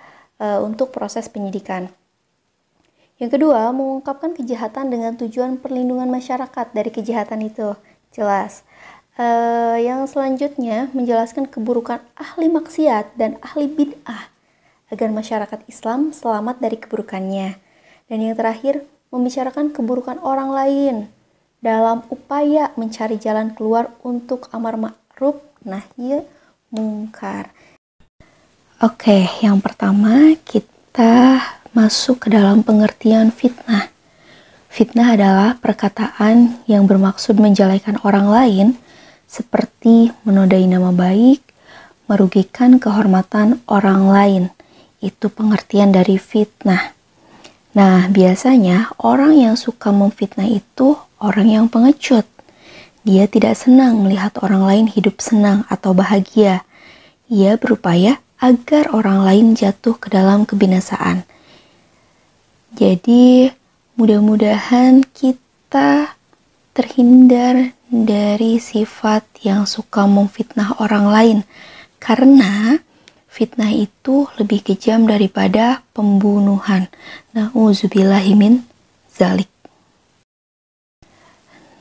untuk proses penyidikan. Yang kedua, mengungkapkan kejahatan dengan tujuan perlindungan masyarakat dari kejahatan itu. Jelas. Yang selanjutnya, menjelaskan keburukan ahli maksiat dan ahli bid'ah, agar masyarakat Islam selamat dari keburukannya. Dan yang terakhir, membicarakan keburukan orang lain dalam upaya mencari jalan keluar untuk amar ma'ruf nahi mungkar. Oke, yang pertama kita masuk ke dalam pengertian fitnah. Fitnah adalah perkataan yang bermaksud menjelekan orang lain, seperti menodai nama baik, merugikan kehormatan orang lain. Itu pengertian dari fitnah. Nah, biasanya orang yang suka memfitnah itu orang yang pengecut. Dia tidak senang melihat orang lain hidup senang atau bahagia. Ia berupaya agar orang lain jatuh ke dalam kebinasaan. Jadi, mudah-mudahan kita terhindar dari sifat yang suka memfitnah orang lain. Karena fitnah itu lebih kejam daripada pembunuhan. Na'udzubillahi min zalik.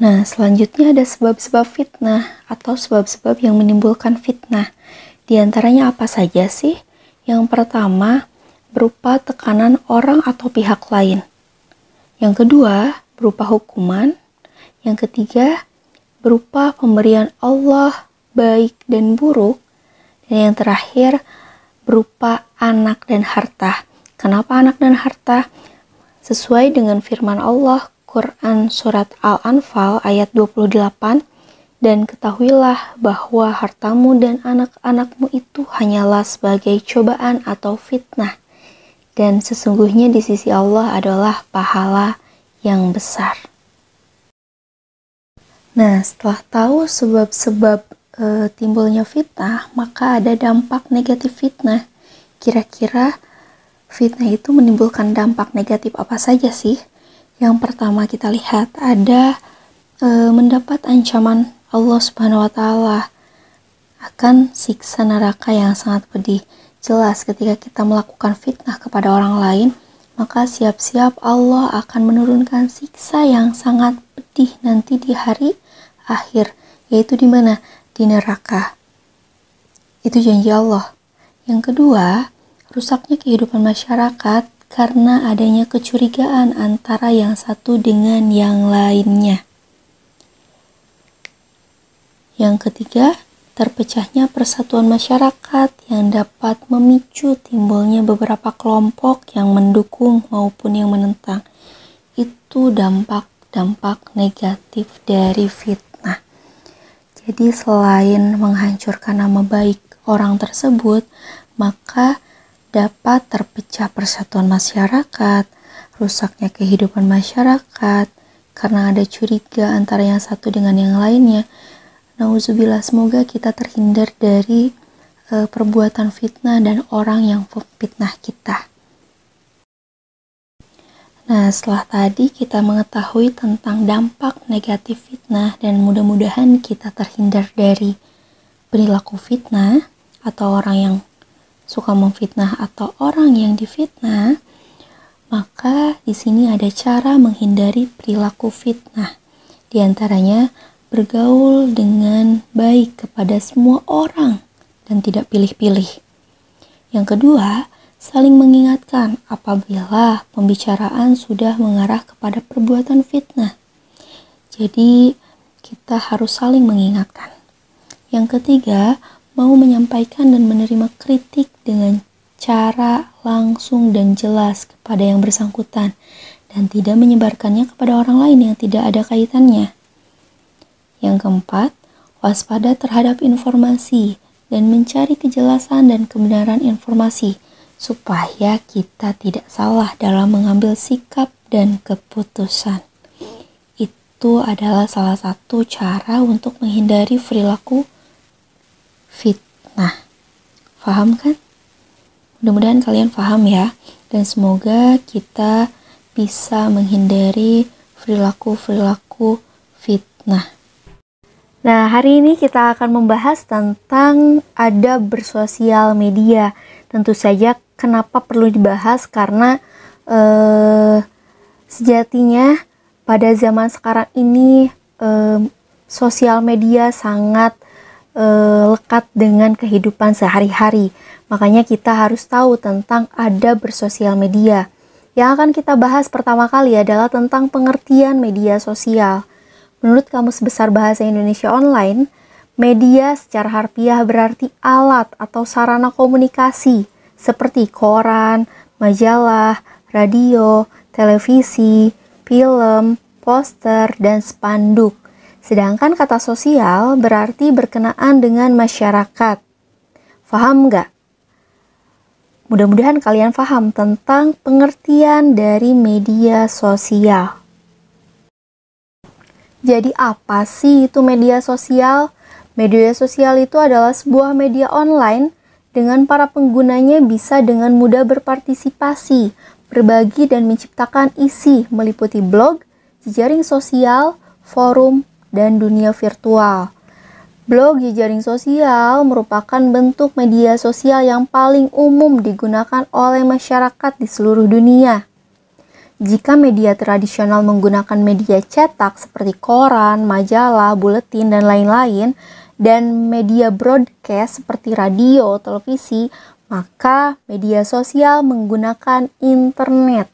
Nah, selanjutnya ada sebab-sebab fitnah atau sebab-sebab yang menimbulkan fitnah. Di antaranya apa saja sih? Yang pertama, berupa tekanan orang atau pihak lain. Yang kedua, berupa hukuman. Yang ketiga, berupa pemberian Allah baik dan buruk. Dan yang terakhir, berupa anak dan harta. Kenapa anak dan harta? Sesuai dengan firman Allah, Quran Surat Al-Anfal ayat 28, dan ketahuilah bahwa hartamu dan anak-anakmu itu hanyalah sebagai cobaan atau fitnah. Dan sesungguhnya di sisi Allah adalah pahala yang besar. Nah, setelah tahu sebab-sebab timbulnya fitnah, maka ada dampak negatif fitnah. Kira-kira fitnah itu menimbulkan dampak negatif apa saja sih? Yang pertama kita lihat ada mendapat ancaman Allah Subhanahu wa Ta'ala akan siksa neraka yang sangat pedih. Jelas ketika kita melakukan fitnah kepada orang lain, maka siap-siap Allah akan menurunkan siksa yang sangat pedih nanti di hari akhir, yaitu di mana? Di neraka. Itu janji Allah. Yang kedua, rusaknya kehidupan masyarakat karena adanya kecurigaan antara yang satu dengan yang lainnya. Yang ketiga, terpecahnya persatuan masyarakat yang dapat memicu timbulnya beberapa kelompok yang mendukung maupun yang menentang. Itu dampak-dampak negatif dari fitnah. Jadi selain menghancurkan nama baik orang tersebut, maka dapat terpecah persatuan masyarakat, rusaknya kehidupan masyarakat, karena ada curiga antara yang satu dengan yang lainnya. Nauzubillah, semoga kita terhindar dari perbuatan fitnah dan orang yang fitnah kita. Nah, setelah tadi kita mengetahui tentang dampak negatif fitnah dan mudah-mudahan kita terhindar dari perilaku fitnah atau orang yang suka memfitnah atau orang yang difitnah, maka di sini ada cara menghindari perilaku fitnah. Di antaranya bergaul dengan baik kepada semua orang dan tidak pilih-pilih. Yang kedua, saling mengingatkan apabila pembicaraan sudah mengarah kepada perbuatan fitnah. Jadi, kita harus saling mengingatkan. Yang ketiga, mau menyampaikan dan menerima kritik dengan cara langsung dan jelas kepada yang bersangkutan dan tidak menyebarkannya kepada orang lain yang tidak ada kaitannya. Yang keempat, waspada terhadap informasi dan mencari kejelasan dan kebenaran informasi supaya kita tidak salah dalam mengambil sikap dan keputusan. Itu adalah salah satu cara untuk menghindari perilaku fitnah. Paham kan? Mudah-mudahan kalian paham ya. Dan semoga kita bisa menghindari perilaku fitnah. Nah, hari ini kita akan membahas tentang adab bersosial media. Tentu saja kenapa perlu dibahas karena sejatinya pada zaman sekarang ini sosial media sangat lekat dengan kehidupan sehari-hari. Makanya kita harus tahu tentang adab bersosial media. Yang akan kita bahas pertama kali adalah tentang pengertian media sosial. Menurut Kamus Besar Bahasa Indonesia Online, media secara harfiah berarti alat atau sarana komunikasi seperti koran, majalah, radio, televisi, film, poster, dan spanduk. Sedangkan kata sosial berarti berkenaan dengan masyarakat. Paham nggak? Mudah-mudahan kalian paham tentang pengertian dari media sosial. Jadi apa sih itu media sosial? Media sosial itu adalah sebuah media online dengan para penggunanya bisa dengan mudah berpartisipasi, berbagi dan menciptakan isi meliputi blog, jejaring sosial, forum, dan dunia virtual. Blog jejaring sosial merupakan bentuk media sosial yang paling umum digunakan oleh masyarakat di seluruh dunia. Jika media tradisional menggunakan media cetak seperti koran, majalah, buletin, dan lain-lain, dan media broadcast seperti radio, televisi, maka media sosial menggunakan internet.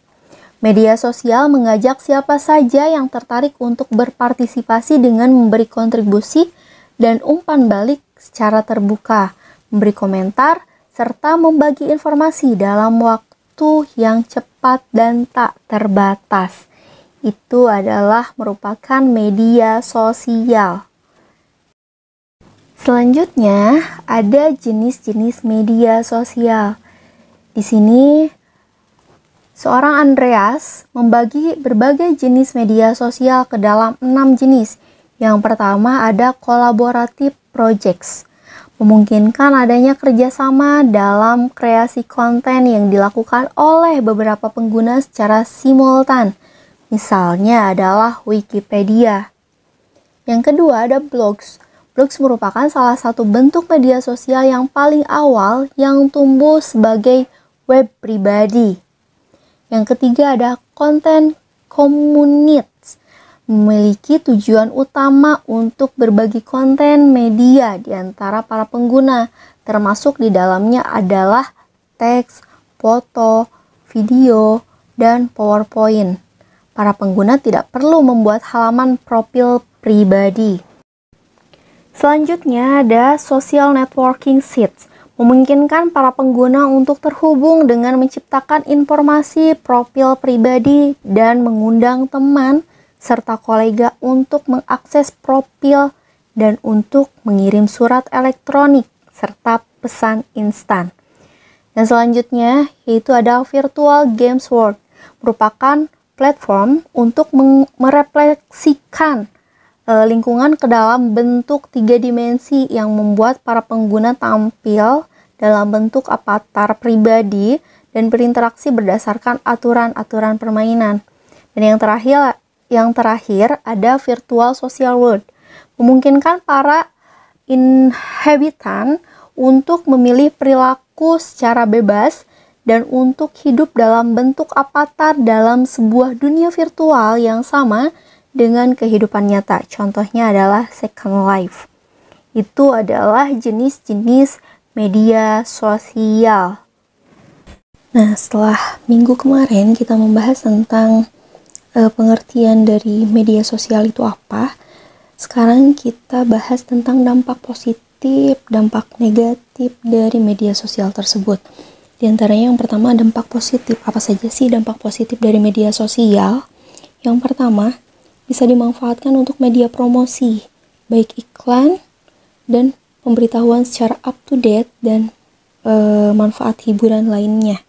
Media sosial mengajak siapa saja yang tertarik untuk berpartisipasi dengan memberi kontribusi dan umpan balik secara terbuka, memberi komentar, serta membagi informasi dalam waktu yang cepat dan tak terbatas. Itu adalah merupakan media sosial. Selanjutnya, ada jenis-jenis media sosial. Di sini, seorang Andreas membagi berbagai jenis media sosial ke dalam 6 jenis. Yang pertama ada collaborative projects. Memungkinkan adanya kerjasama dalam kreasi konten yang dilakukan oleh beberapa pengguna secara simultan. Misalnya adalah Wikipedia. Yang kedua ada blogs. Blogs merupakan salah satu bentuk media sosial yang paling awal yang tumbuh sebagai web pribadi. Yang ketiga ada content communities. Memiliki tujuan utama untuk berbagi konten media di antara para pengguna, termasuk di dalamnya adalah teks, foto, video, dan PowerPoint. Para pengguna tidak perlu membuat halaman profil pribadi. Selanjutnya ada social networking sites. Memungkinkan para pengguna untuk terhubung dengan menciptakan informasi profil pribadi dan mengundang teman serta kolega untuk mengakses profil dan untuk mengirim surat elektronik serta pesan instan. Dan selanjutnya yaitu ada Virtual Games World, merupakan platform untuk merefleksikan lingkungan ke dalam bentuk 3 dimensi yang membuat para pengguna tampil dalam bentuk avatar pribadi dan berinteraksi berdasarkan aturan-aturan permainan. Dan yang terakhir ada Virtual Social World, memungkinkan para inhabitan untuk memilih perilaku secara bebas dan untuk hidup dalam bentuk avatar dalam sebuah dunia virtual yang sama dengan kehidupan nyata. Contohnya adalah Second Life. Itu adalah jenis-jenis media sosial. Nah, setelah minggu kemarin kita membahas tentang pengertian dari media sosial itu apa, sekarang kita bahas tentang dampak positif, dampak negatif dari media sosial tersebut. Di antaranya yang pertama dampak positif. Apa saja sih dampak positif dari media sosial? Yang pertama, bisa dimanfaatkan untuk media promosi, baik iklan dan pemberitahuan secara up to date dan manfaat hiburan lainnya.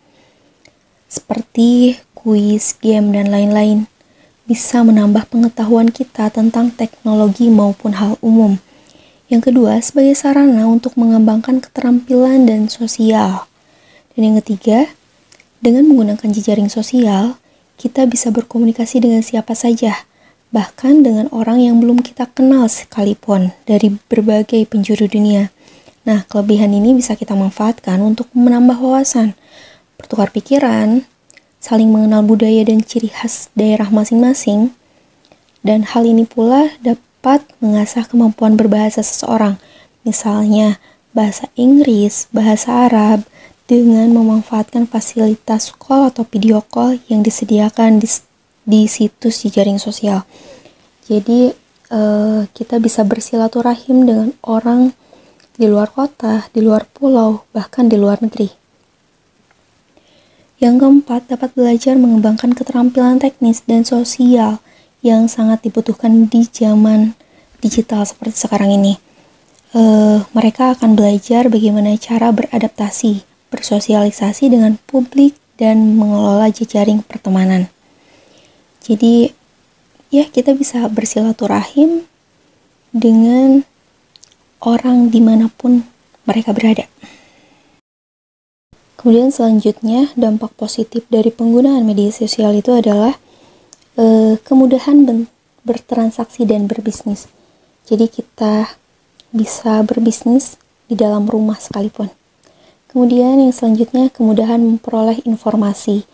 Seperti kuis, game, dan lain-lain. Bisa menambah pengetahuan kita tentang teknologi maupun hal umum. Yang kedua, sebagai sarana untuk mengembangkan keterampilan dan sosial. Dan yang ketiga, dengan menggunakan jejaring sosial, kita bisa berkomunikasi dengan siapa saja, bahkan dengan orang yang belum kita kenal sekalipun dari berbagai penjuru dunia. Nah, kelebihan ini bisa kita manfaatkan untuk menambah wawasan, bertukar pikiran, saling mengenal budaya dan ciri khas daerah masing-masing, dan hal ini pula dapat mengasah kemampuan berbahasa seseorang, misalnya bahasa Inggris, bahasa Arab, dengan memanfaatkan fasilitas call atau video call yang disediakan di situs jejaring sosial. Jadi, kita bisa bersilaturahim dengan orang di luar kota, di luar pulau, bahkan di luar negeri. Yang keempat, dapat belajar mengembangkan keterampilan teknis dan sosial yang sangat dibutuhkan di zaman digital seperti sekarang ini. Mereka akan belajar bagaimana cara beradaptasi, bersosialisasi dengan publik, dan mengelola jejaring pertemanan. Jadi, ya kita bisa bersilaturahim dengan orang dimanapun mereka berada. Kemudian selanjutnya, dampak positif dari penggunaan media sosial itu adalah kemudahan bertransaksi dan berbisnis. Jadi kita bisa berbisnis di dalam rumah sekalipun. Kemudian yang selanjutnya, kemudahan memperoleh informasi.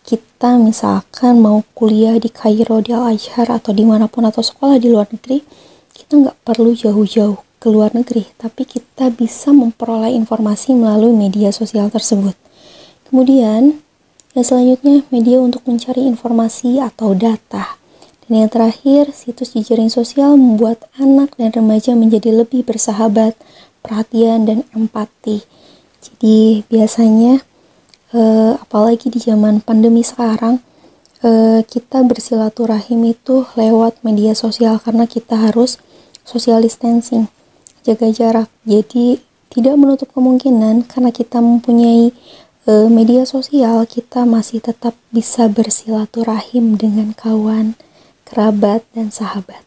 Kita misalkan mau kuliah di Kairo, di Al-Azhar, atau dimanapun, atau sekolah di luar negeri, kita nggak perlu jauh-jauh ke luar negeri, tapi kita bisa memperoleh informasi melalui media sosial tersebut. Kemudian, yang selanjutnya, media untuk mencari informasi atau data. Dan yang terakhir, situs jejaring sosial membuat anak dan remaja menjadi lebih bersahabat, perhatian, dan empati. Jadi, biasanya, apalagi di zaman pandemi sekarang, kita bersilaturahim itu lewat media sosial karena kita harus social distancing, jaga jarak. Jadi tidak menutup kemungkinan karena kita mempunyai media sosial, kita masih tetap bisa bersilaturahim dengan kawan, kerabat, dan sahabat.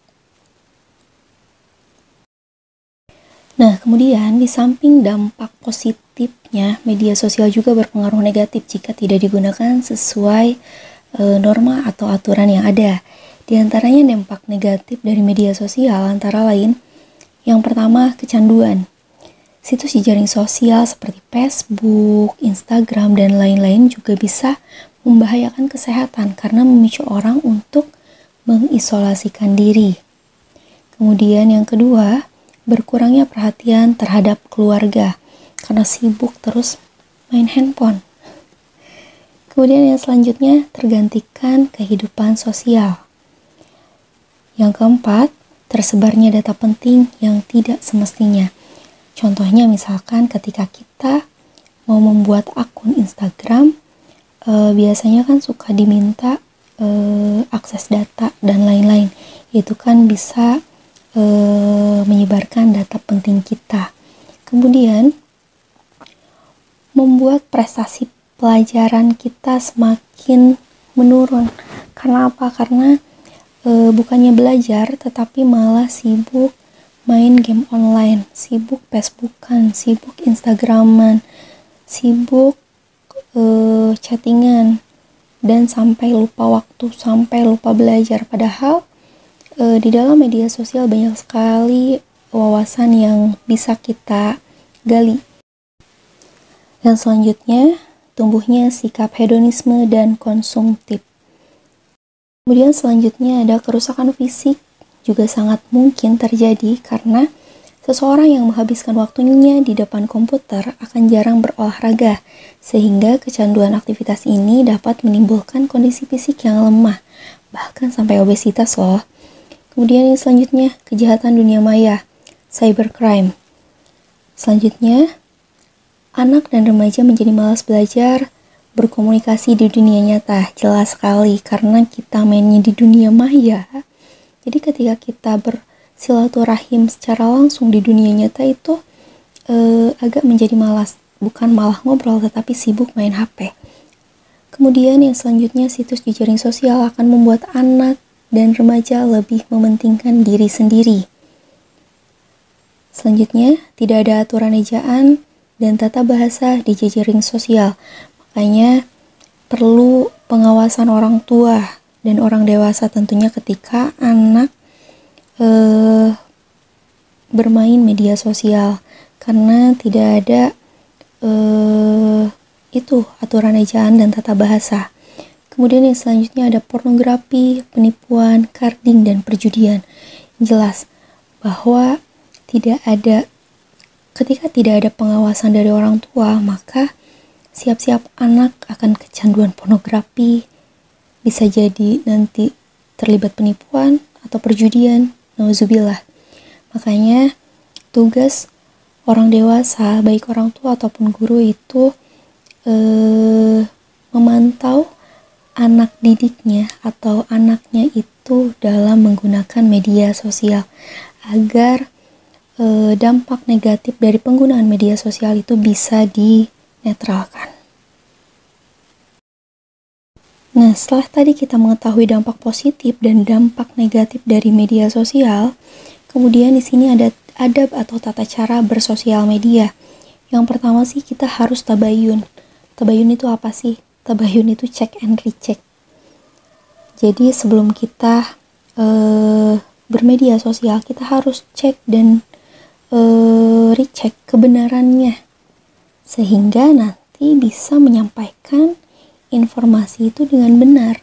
Nah, kemudian di samping dampak positifnya, media sosial juga berpengaruh negatif jika tidak digunakan sesuai norma atau aturan yang ada. Di antaranya dampak negatif dari media sosial antara lain, yang pertama, kecanduan. Situs jejaring sosial seperti Facebook, Instagram, dan lain-lain juga bisa membahayakan kesehatan karena memicu orang untuk mengisolasikan diri. Kemudian yang kedua, berkurangnya perhatian terhadap keluarga karena sibuk terus main handphone. Kemudian yang selanjutnya, tergantikan kehidupan sosial. Yang keempat, tersebarnya data penting yang tidak semestinya. Contohnya misalkan ketika kita mau membuat akun Instagram, biasanya kan suka diminta akses data dan lain-lain. Itu kan bisa menyebarkan data penting kita. Kemudian, membuat prestasi pelajaran kita semakin menurun. Karena apa? Karena bukannya belajar, tetapi malah sibuk main game online, sibuk Facebookan, sibuk Instagraman, sibuk chattingan, dan sampai lupa waktu, sampai lupa belajar. Padahal di dalam media sosial banyak sekali wawasan yang bisa kita gali. Dan selanjutnya, tumbuhnya sikap hedonisme dan konsumtif. Kemudian selanjutnya ada kerusakan fisik juga sangat mungkin terjadi karena Seseorang yang menghabiskan waktunya di depan komputer akan jarang berolahraga, sehingga kecanduan aktivitas ini dapat menimbulkan kondisi fisik yang lemah, bahkan sampai obesitas loh. Kemudian yang selanjutnya, kejahatan dunia maya, cybercrime. Selanjutnya, anak dan remaja menjadi malas belajar, berkomunikasi di dunia nyata. Jelas sekali, karena kita mainnya di dunia maya. Jadi ketika kita bersilaturahim secara langsung di dunia nyata itu agak menjadi malas. Bukan malah ngobrol, tetapi sibuk main HP. Kemudian yang selanjutnya, situs jejaring sosial akan membuat anak dan remaja lebih mementingkan diri sendiri. Selanjutnya, tidak ada aturan ejaan dan tata bahasa di jejaring sosial. Makanya perlu pengawasan orang tua dan orang dewasa tentunya ketika anak bermain media sosial, karena tidak ada aturan ejaan dan tata bahasa. Kemudian yang selanjutnya ada pornografi, penipuan, carding, dan perjudian. Jelas bahwa ketika tidak ada pengawasan dari orang tua, maka siap-siap anak akan kecanduan pornografi, bisa jadi nanti terlibat penipuan atau perjudian, nauzubillah. Makanya tugas orang dewasa, baik orang tua ataupun guru itu memantau anak didiknya atau anaknya itu dalam menggunakan media sosial agar dampak negatif dari penggunaan media sosial itu bisa dinetralkan. Nah, setelah tadi kita mengetahui dampak positif dan dampak negatif dari media sosial, kemudian di sini ada adab atau tata cara bersosial media. Yang pertama sih kita harus tabayun. Tabayun itu apa sih? Tabayun itu check and recheck. Jadi sebelum kita bermedia sosial, kita harus cek dan recheck kebenarannya, sehingga nanti bisa menyampaikan informasi itu dengan benar.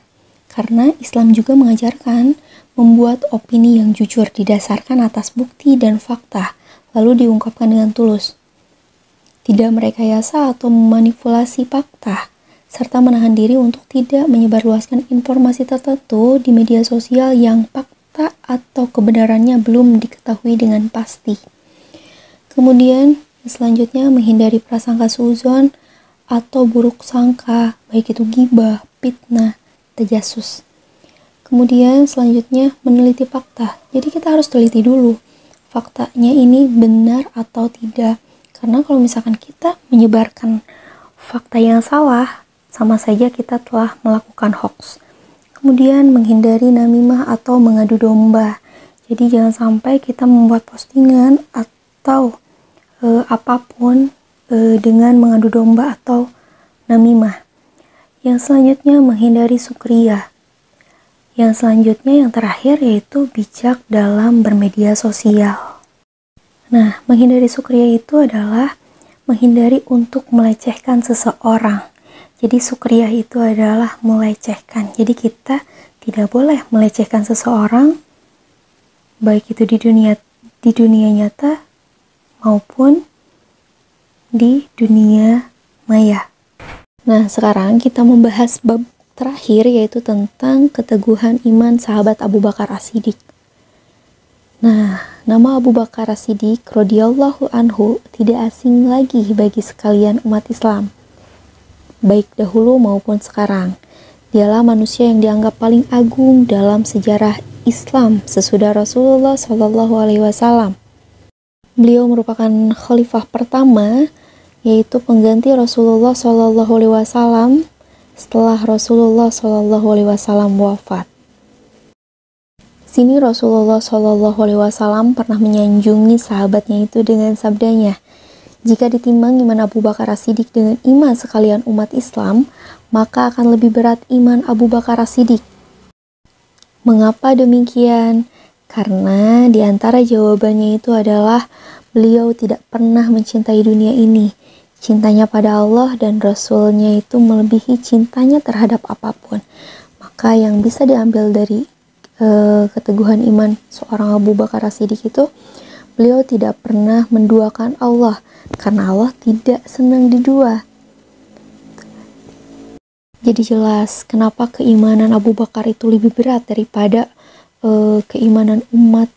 Karena Islam juga mengajarkan membuat opini yang jujur didasarkan atas bukti dan fakta, lalu diungkapkan dengan tulus. Tidak merekayasa atau memanipulasi fakta, serta menahan diri untuk tidak menyebarluaskan informasi tertentu di media sosial yang fakta atau kebenarannya belum diketahui dengan pasti. Kemudian selanjutnya menghindari prasangka suudzon atau buruk sangka, baik itu ghibah, fitnah, tajasus. Kemudian selanjutnya meneliti fakta. Jadi kita harus teliti dulu faktanya ini benar atau tidak. Karena kalau misalkan kita menyebarkan fakta yang salah, sama saja kita telah melakukan hoax. Kemudian menghindari namimah atau mengadu domba. Jadi jangan sampai kita membuat postingan atau apapun dengan mengadu domba atau namimah. Yang selanjutnya menghindari sukriyah. Yang selanjutnya yang terakhir yaitu bijak dalam bermedia sosial. Nah, menghindari sukriyah itu adalah menghindari untuk melecehkan seseorang. Jadi sukriyah itu adalah melecehkan. Jadi kita tidak boleh melecehkan seseorang, baik itu di dunia nyata maupun di dunia maya. Nah, sekarang kita membahas bab terakhir yaitu tentang keteguhan iman sahabat Abu Bakar As-Siddiq. Nah, nama Abu Bakar As-Siddiq radhiyallahu anhu tidak asing lagi bagi sekalian umat Islam, baik dahulu maupun sekarang. Dialah manusia yang dianggap paling agung dalam sejarah Islam sesudah Rasulullah Shallallahu Alaihi Wasallam. Beliau merupakan khalifah pertama, yaitu pengganti Rasulullah Shallallahu Alaihi Wasallam setelah Rasulullah Shallallahu Alaihi Wasallam wafat. Sini Rasulullah Shallallahu Alaihi Wasallam pernah menyanjungi sahabatnya itu dengan sabdanya, jika ditimbang iman Abu Bakar As-Siddiq dengan iman sekalian umat Islam, maka akan lebih berat iman Abu Bakar As-Siddiq. Mengapa demikian? Karena di antara jawabannya itu adalah beliau tidak pernah mencintai dunia ini. Cintanya pada Allah dan Rasul-Nya itu melebihi cintanya terhadap apapun. Maka yang bisa diambil dari keteguhan iman seorang Abu Bakar As-Siddiq itu, beliau tidak pernah menduakan Allah karena Allah tidak senang didua. Jadi jelas kenapa keimanan Abu Bakar itu lebih berat daripada keimanan umat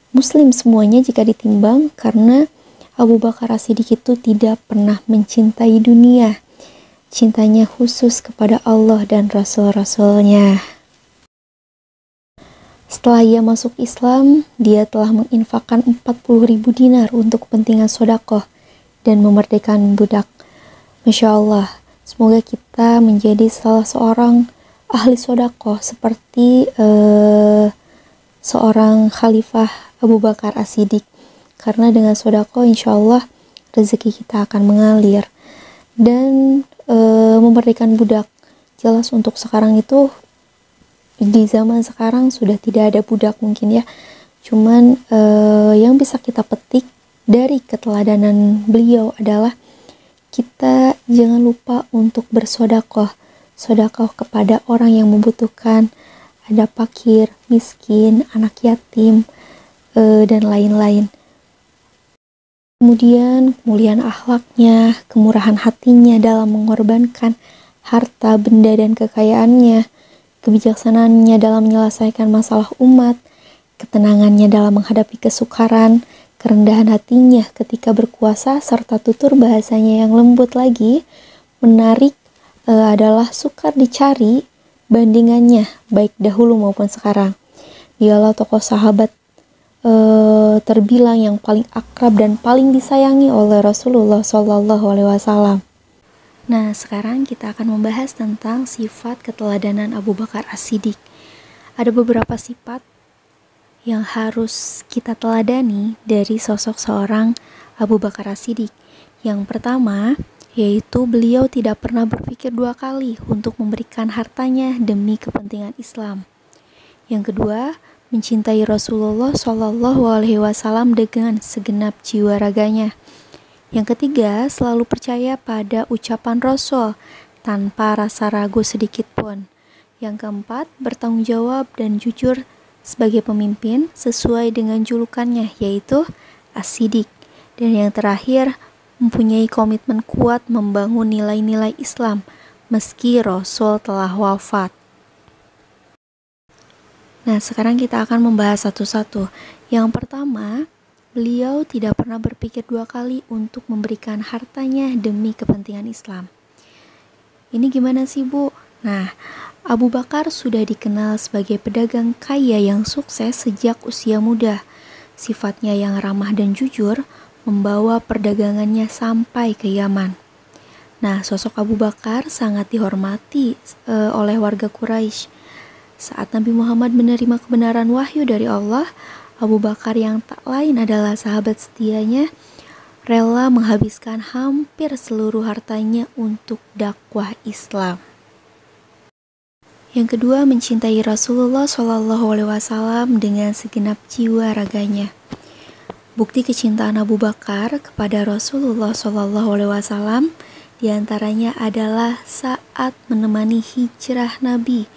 muslim semuanya jika ditimbang, karena Abu Bakar As-Siddiq itu tidak pernah mencintai dunia. Cintanya khusus kepada Allah dan Rasul-Rasulnya. Setelah ia masuk Islam, dia telah menginfakkan 40.000 dinar untuk kepentingan sedekah dan memerdekakan budak. Masya Allah, semoga kita menjadi salah seorang ahli sedekah seperti seorang Khalifah Abu Bakar As-Siddiq. Karena dengan sedekah insya Allah rezeki kita akan mengalir. Dan memerdekakan budak. Jelas untuk sekarang itu, di zaman sekarang sudah tidak ada budak mungkin ya. Cuman yang bisa kita petik dari keteladanan beliau adalah kita jangan lupa untuk bersedekah. Sedekah kepada orang yang membutuhkan, ada fakir, miskin, anak yatim, dan lain-lain. Kemudian kemuliaan akhlaknya, kemurahan hatinya dalam mengorbankan harta, benda, dan kekayaannya, kebijaksanaannya dalam menyelesaikan masalah umat, ketenangannya dalam menghadapi kesukaran, kerendahan hatinya ketika berkuasa, serta tutur bahasanya yang lembut lagi, menarik, adalah sukar dicari bandingannya, baik dahulu maupun sekarang. Dialah tokoh sahabat terbilang yang paling akrab dan paling disayangi oleh Rasulullah SAW. Nah, sekarang kita akan membahas tentang sifat keteladanan Abu Bakar As-Siddiq. Ada beberapa sifat yang harus kita teladani dari sosok seorang Abu Bakar As-Siddiq. Yang pertama, yaitu beliau tidak pernah berpikir dua kali untuk memberikan hartanya demi kepentingan Islam. Yang kedua, mencintai Rasulullah SAW dengan segenap jiwa raganya. Yang ketiga, selalu percaya pada ucapan Rasul tanpa rasa ragu sedikit pun. Yang keempat, bertanggung jawab dan jujur sebagai pemimpin sesuai dengan julukannya, yaitu As-Siddiq. Dan yang terakhir, mempunyai komitmen kuat membangun nilai-nilai Islam meski Rasul telah wafat. Nah, sekarang kita akan membahas satu-satu. Yang pertama, beliau tidak pernah berpikir dua kali untuk memberikan hartanya demi kepentingan Islam. Ini gimana sih, Bu? Nah, Abu Bakar sudah dikenal sebagai pedagang kaya yang sukses sejak usia muda. Sifatnya yang ramah dan jujur membawa perdagangannya sampai ke Yaman. Nah, sosok Abu Bakar sangat dihormati oleh warga Quraisy. Saat Nabi Muhammad menerima kebenaran wahyu dari Allah, Abu Bakar yang tak lain adalah sahabat setianya, rela menghabiskan hampir seluruh hartanya untuk dakwah Islam. Yang kedua, mencintai Rasulullah SAW dengan segenap jiwa raganya. Bukti kecintaan Abu Bakar kepada Rasulullah SAW diantaranya adalah saat menemani hijrah Nabi,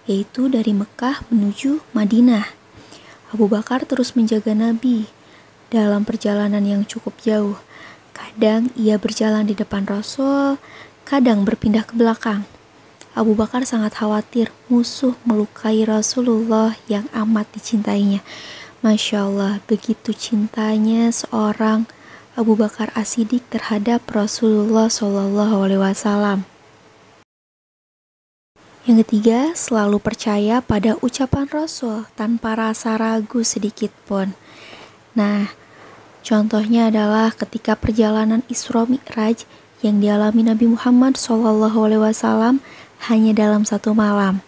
yaitu dari Mekah menuju Madinah. Abu Bakar terus menjaga Nabi dalam perjalanan yang cukup jauh. Kadang ia berjalan di depan Rasul, kadang berpindah ke belakang. Abu Bakar sangat khawatir musuh melukai Rasulullah yang amat dicintainya. Masya Allah, begitu cintanya seorang Abu Bakar As-Siddiq terhadap Rasulullah SAW. Yang ketiga, selalu percaya pada ucapan Rasul tanpa rasa ragu sedikit pun. Nah, contohnya adalah ketika perjalanan Isra Mi'raj yang dialami Nabi Muhammad SAW hanya dalam satu malam.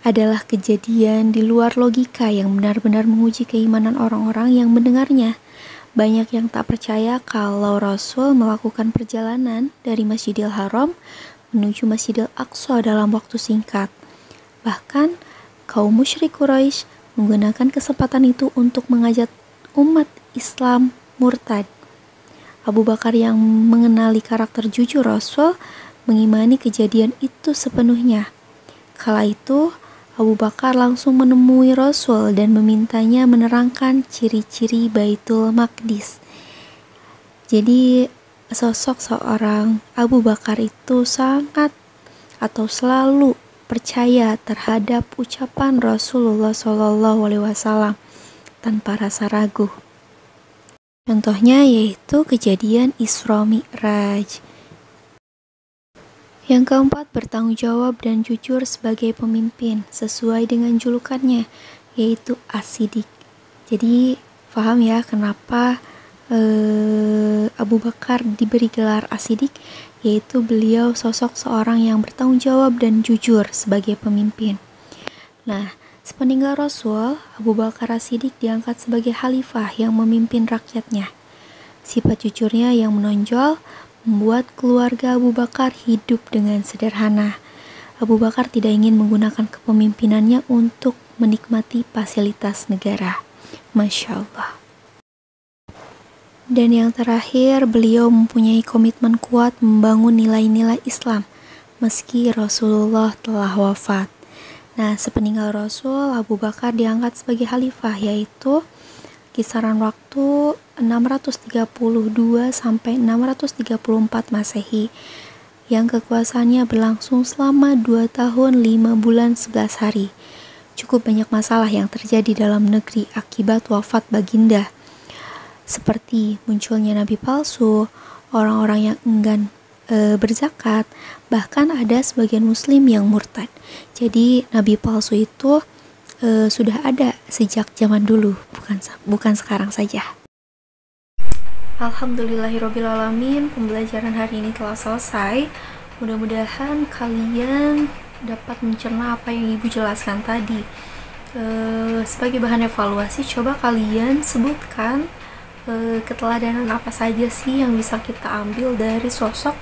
Adalah kejadian di luar logika yang benar-benar menguji keimanan orang-orang yang mendengarnya. Banyak yang tak percaya kalau Rasul melakukan perjalanan dari Masjidil Haram menuju Masjidil Aqsa dalam waktu singkat. Bahkan, kaum musyrik Quraisy menggunakan kesempatan itu untuk mengajak umat Islam murtad. Abu Bakar yang mengenali karakter jujur Rasul mengimani kejadian itu sepenuhnya. Kala itu, Abu Bakar langsung menemui Rasul dan memintanya menerangkan ciri-ciri Baitul Maqdis. Jadi sosok seorang Abu Bakar itu sangat atau selalu percaya terhadap ucapan Rasulullah SAW tanpa rasa ragu. Contohnya yaitu kejadian Isra Mi'raj. Yang keempat, bertanggung jawab dan jujur sebagai pemimpin sesuai dengan julukannya, yaitu As-Siddiq. Jadi paham ya kenapa Abu Bakar diberi gelar As-Siddiq, yaitu beliau sosok seorang yang bertanggung jawab dan jujur sebagai pemimpin. Nah, sepeninggal Rasul, Abu Bakar As-Siddiq diangkat sebagai khalifah yang memimpin rakyatnya. Sifat jujurnya yang menonjol membuat keluarga Abu Bakar hidup dengan sederhana. Abu Bakar tidak ingin menggunakan kepemimpinannya untuk menikmati fasilitas negara. Masya Allah. Dan yang terakhir, beliau mempunyai komitmen kuat membangun nilai-nilai Islam meski Rasulullah telah wafat. Nah, sepeninggal Rasul, Abu Bakar diangkat sebagai khalifah, yaitu kisaran waktu 632 sampai 634 Masehi, yang kekuasaannya berlangsung selama 2 tahun 5 bulan 11 hari. Cukup banyak masalah yang terjadi dalam negeri akibat wafat baginda, seperti munculnya nabi palsu, orang-orang yang enggan berzakat, bahkan ada sebagian muslim yang murtad. Jadi nabi palsu itu sudah ada sejak zaman dulu, bukan sekarang saja. Alhamdulillahirrabbilalamin, pembelajaran hari ini telah selesai. Mudah-mudahan kalian dapat mencerna apa yang Ibu jelaskan tadi. Sebagai bahan evaluasi, coba kalian sebutkan keteladanan apa saja sih yang bisa kita ambil dari sosok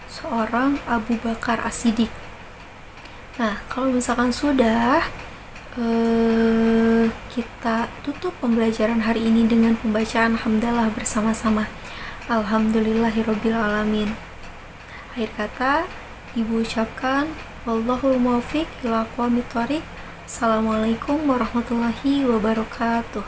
seorang Abu Bakar As-Siddiq. Nah, kalau misalkan sudah, kita tutup pembelajaran hari ini dengan pembacaan hamdalah bersama-sama. Alhamdulillahirrabbilalamin. Akhir kata, Ibu ucapkan wallahul muwaffiq ila aqwamit thoriq. Assalamualaikum warahmatullahi wabarakatuh.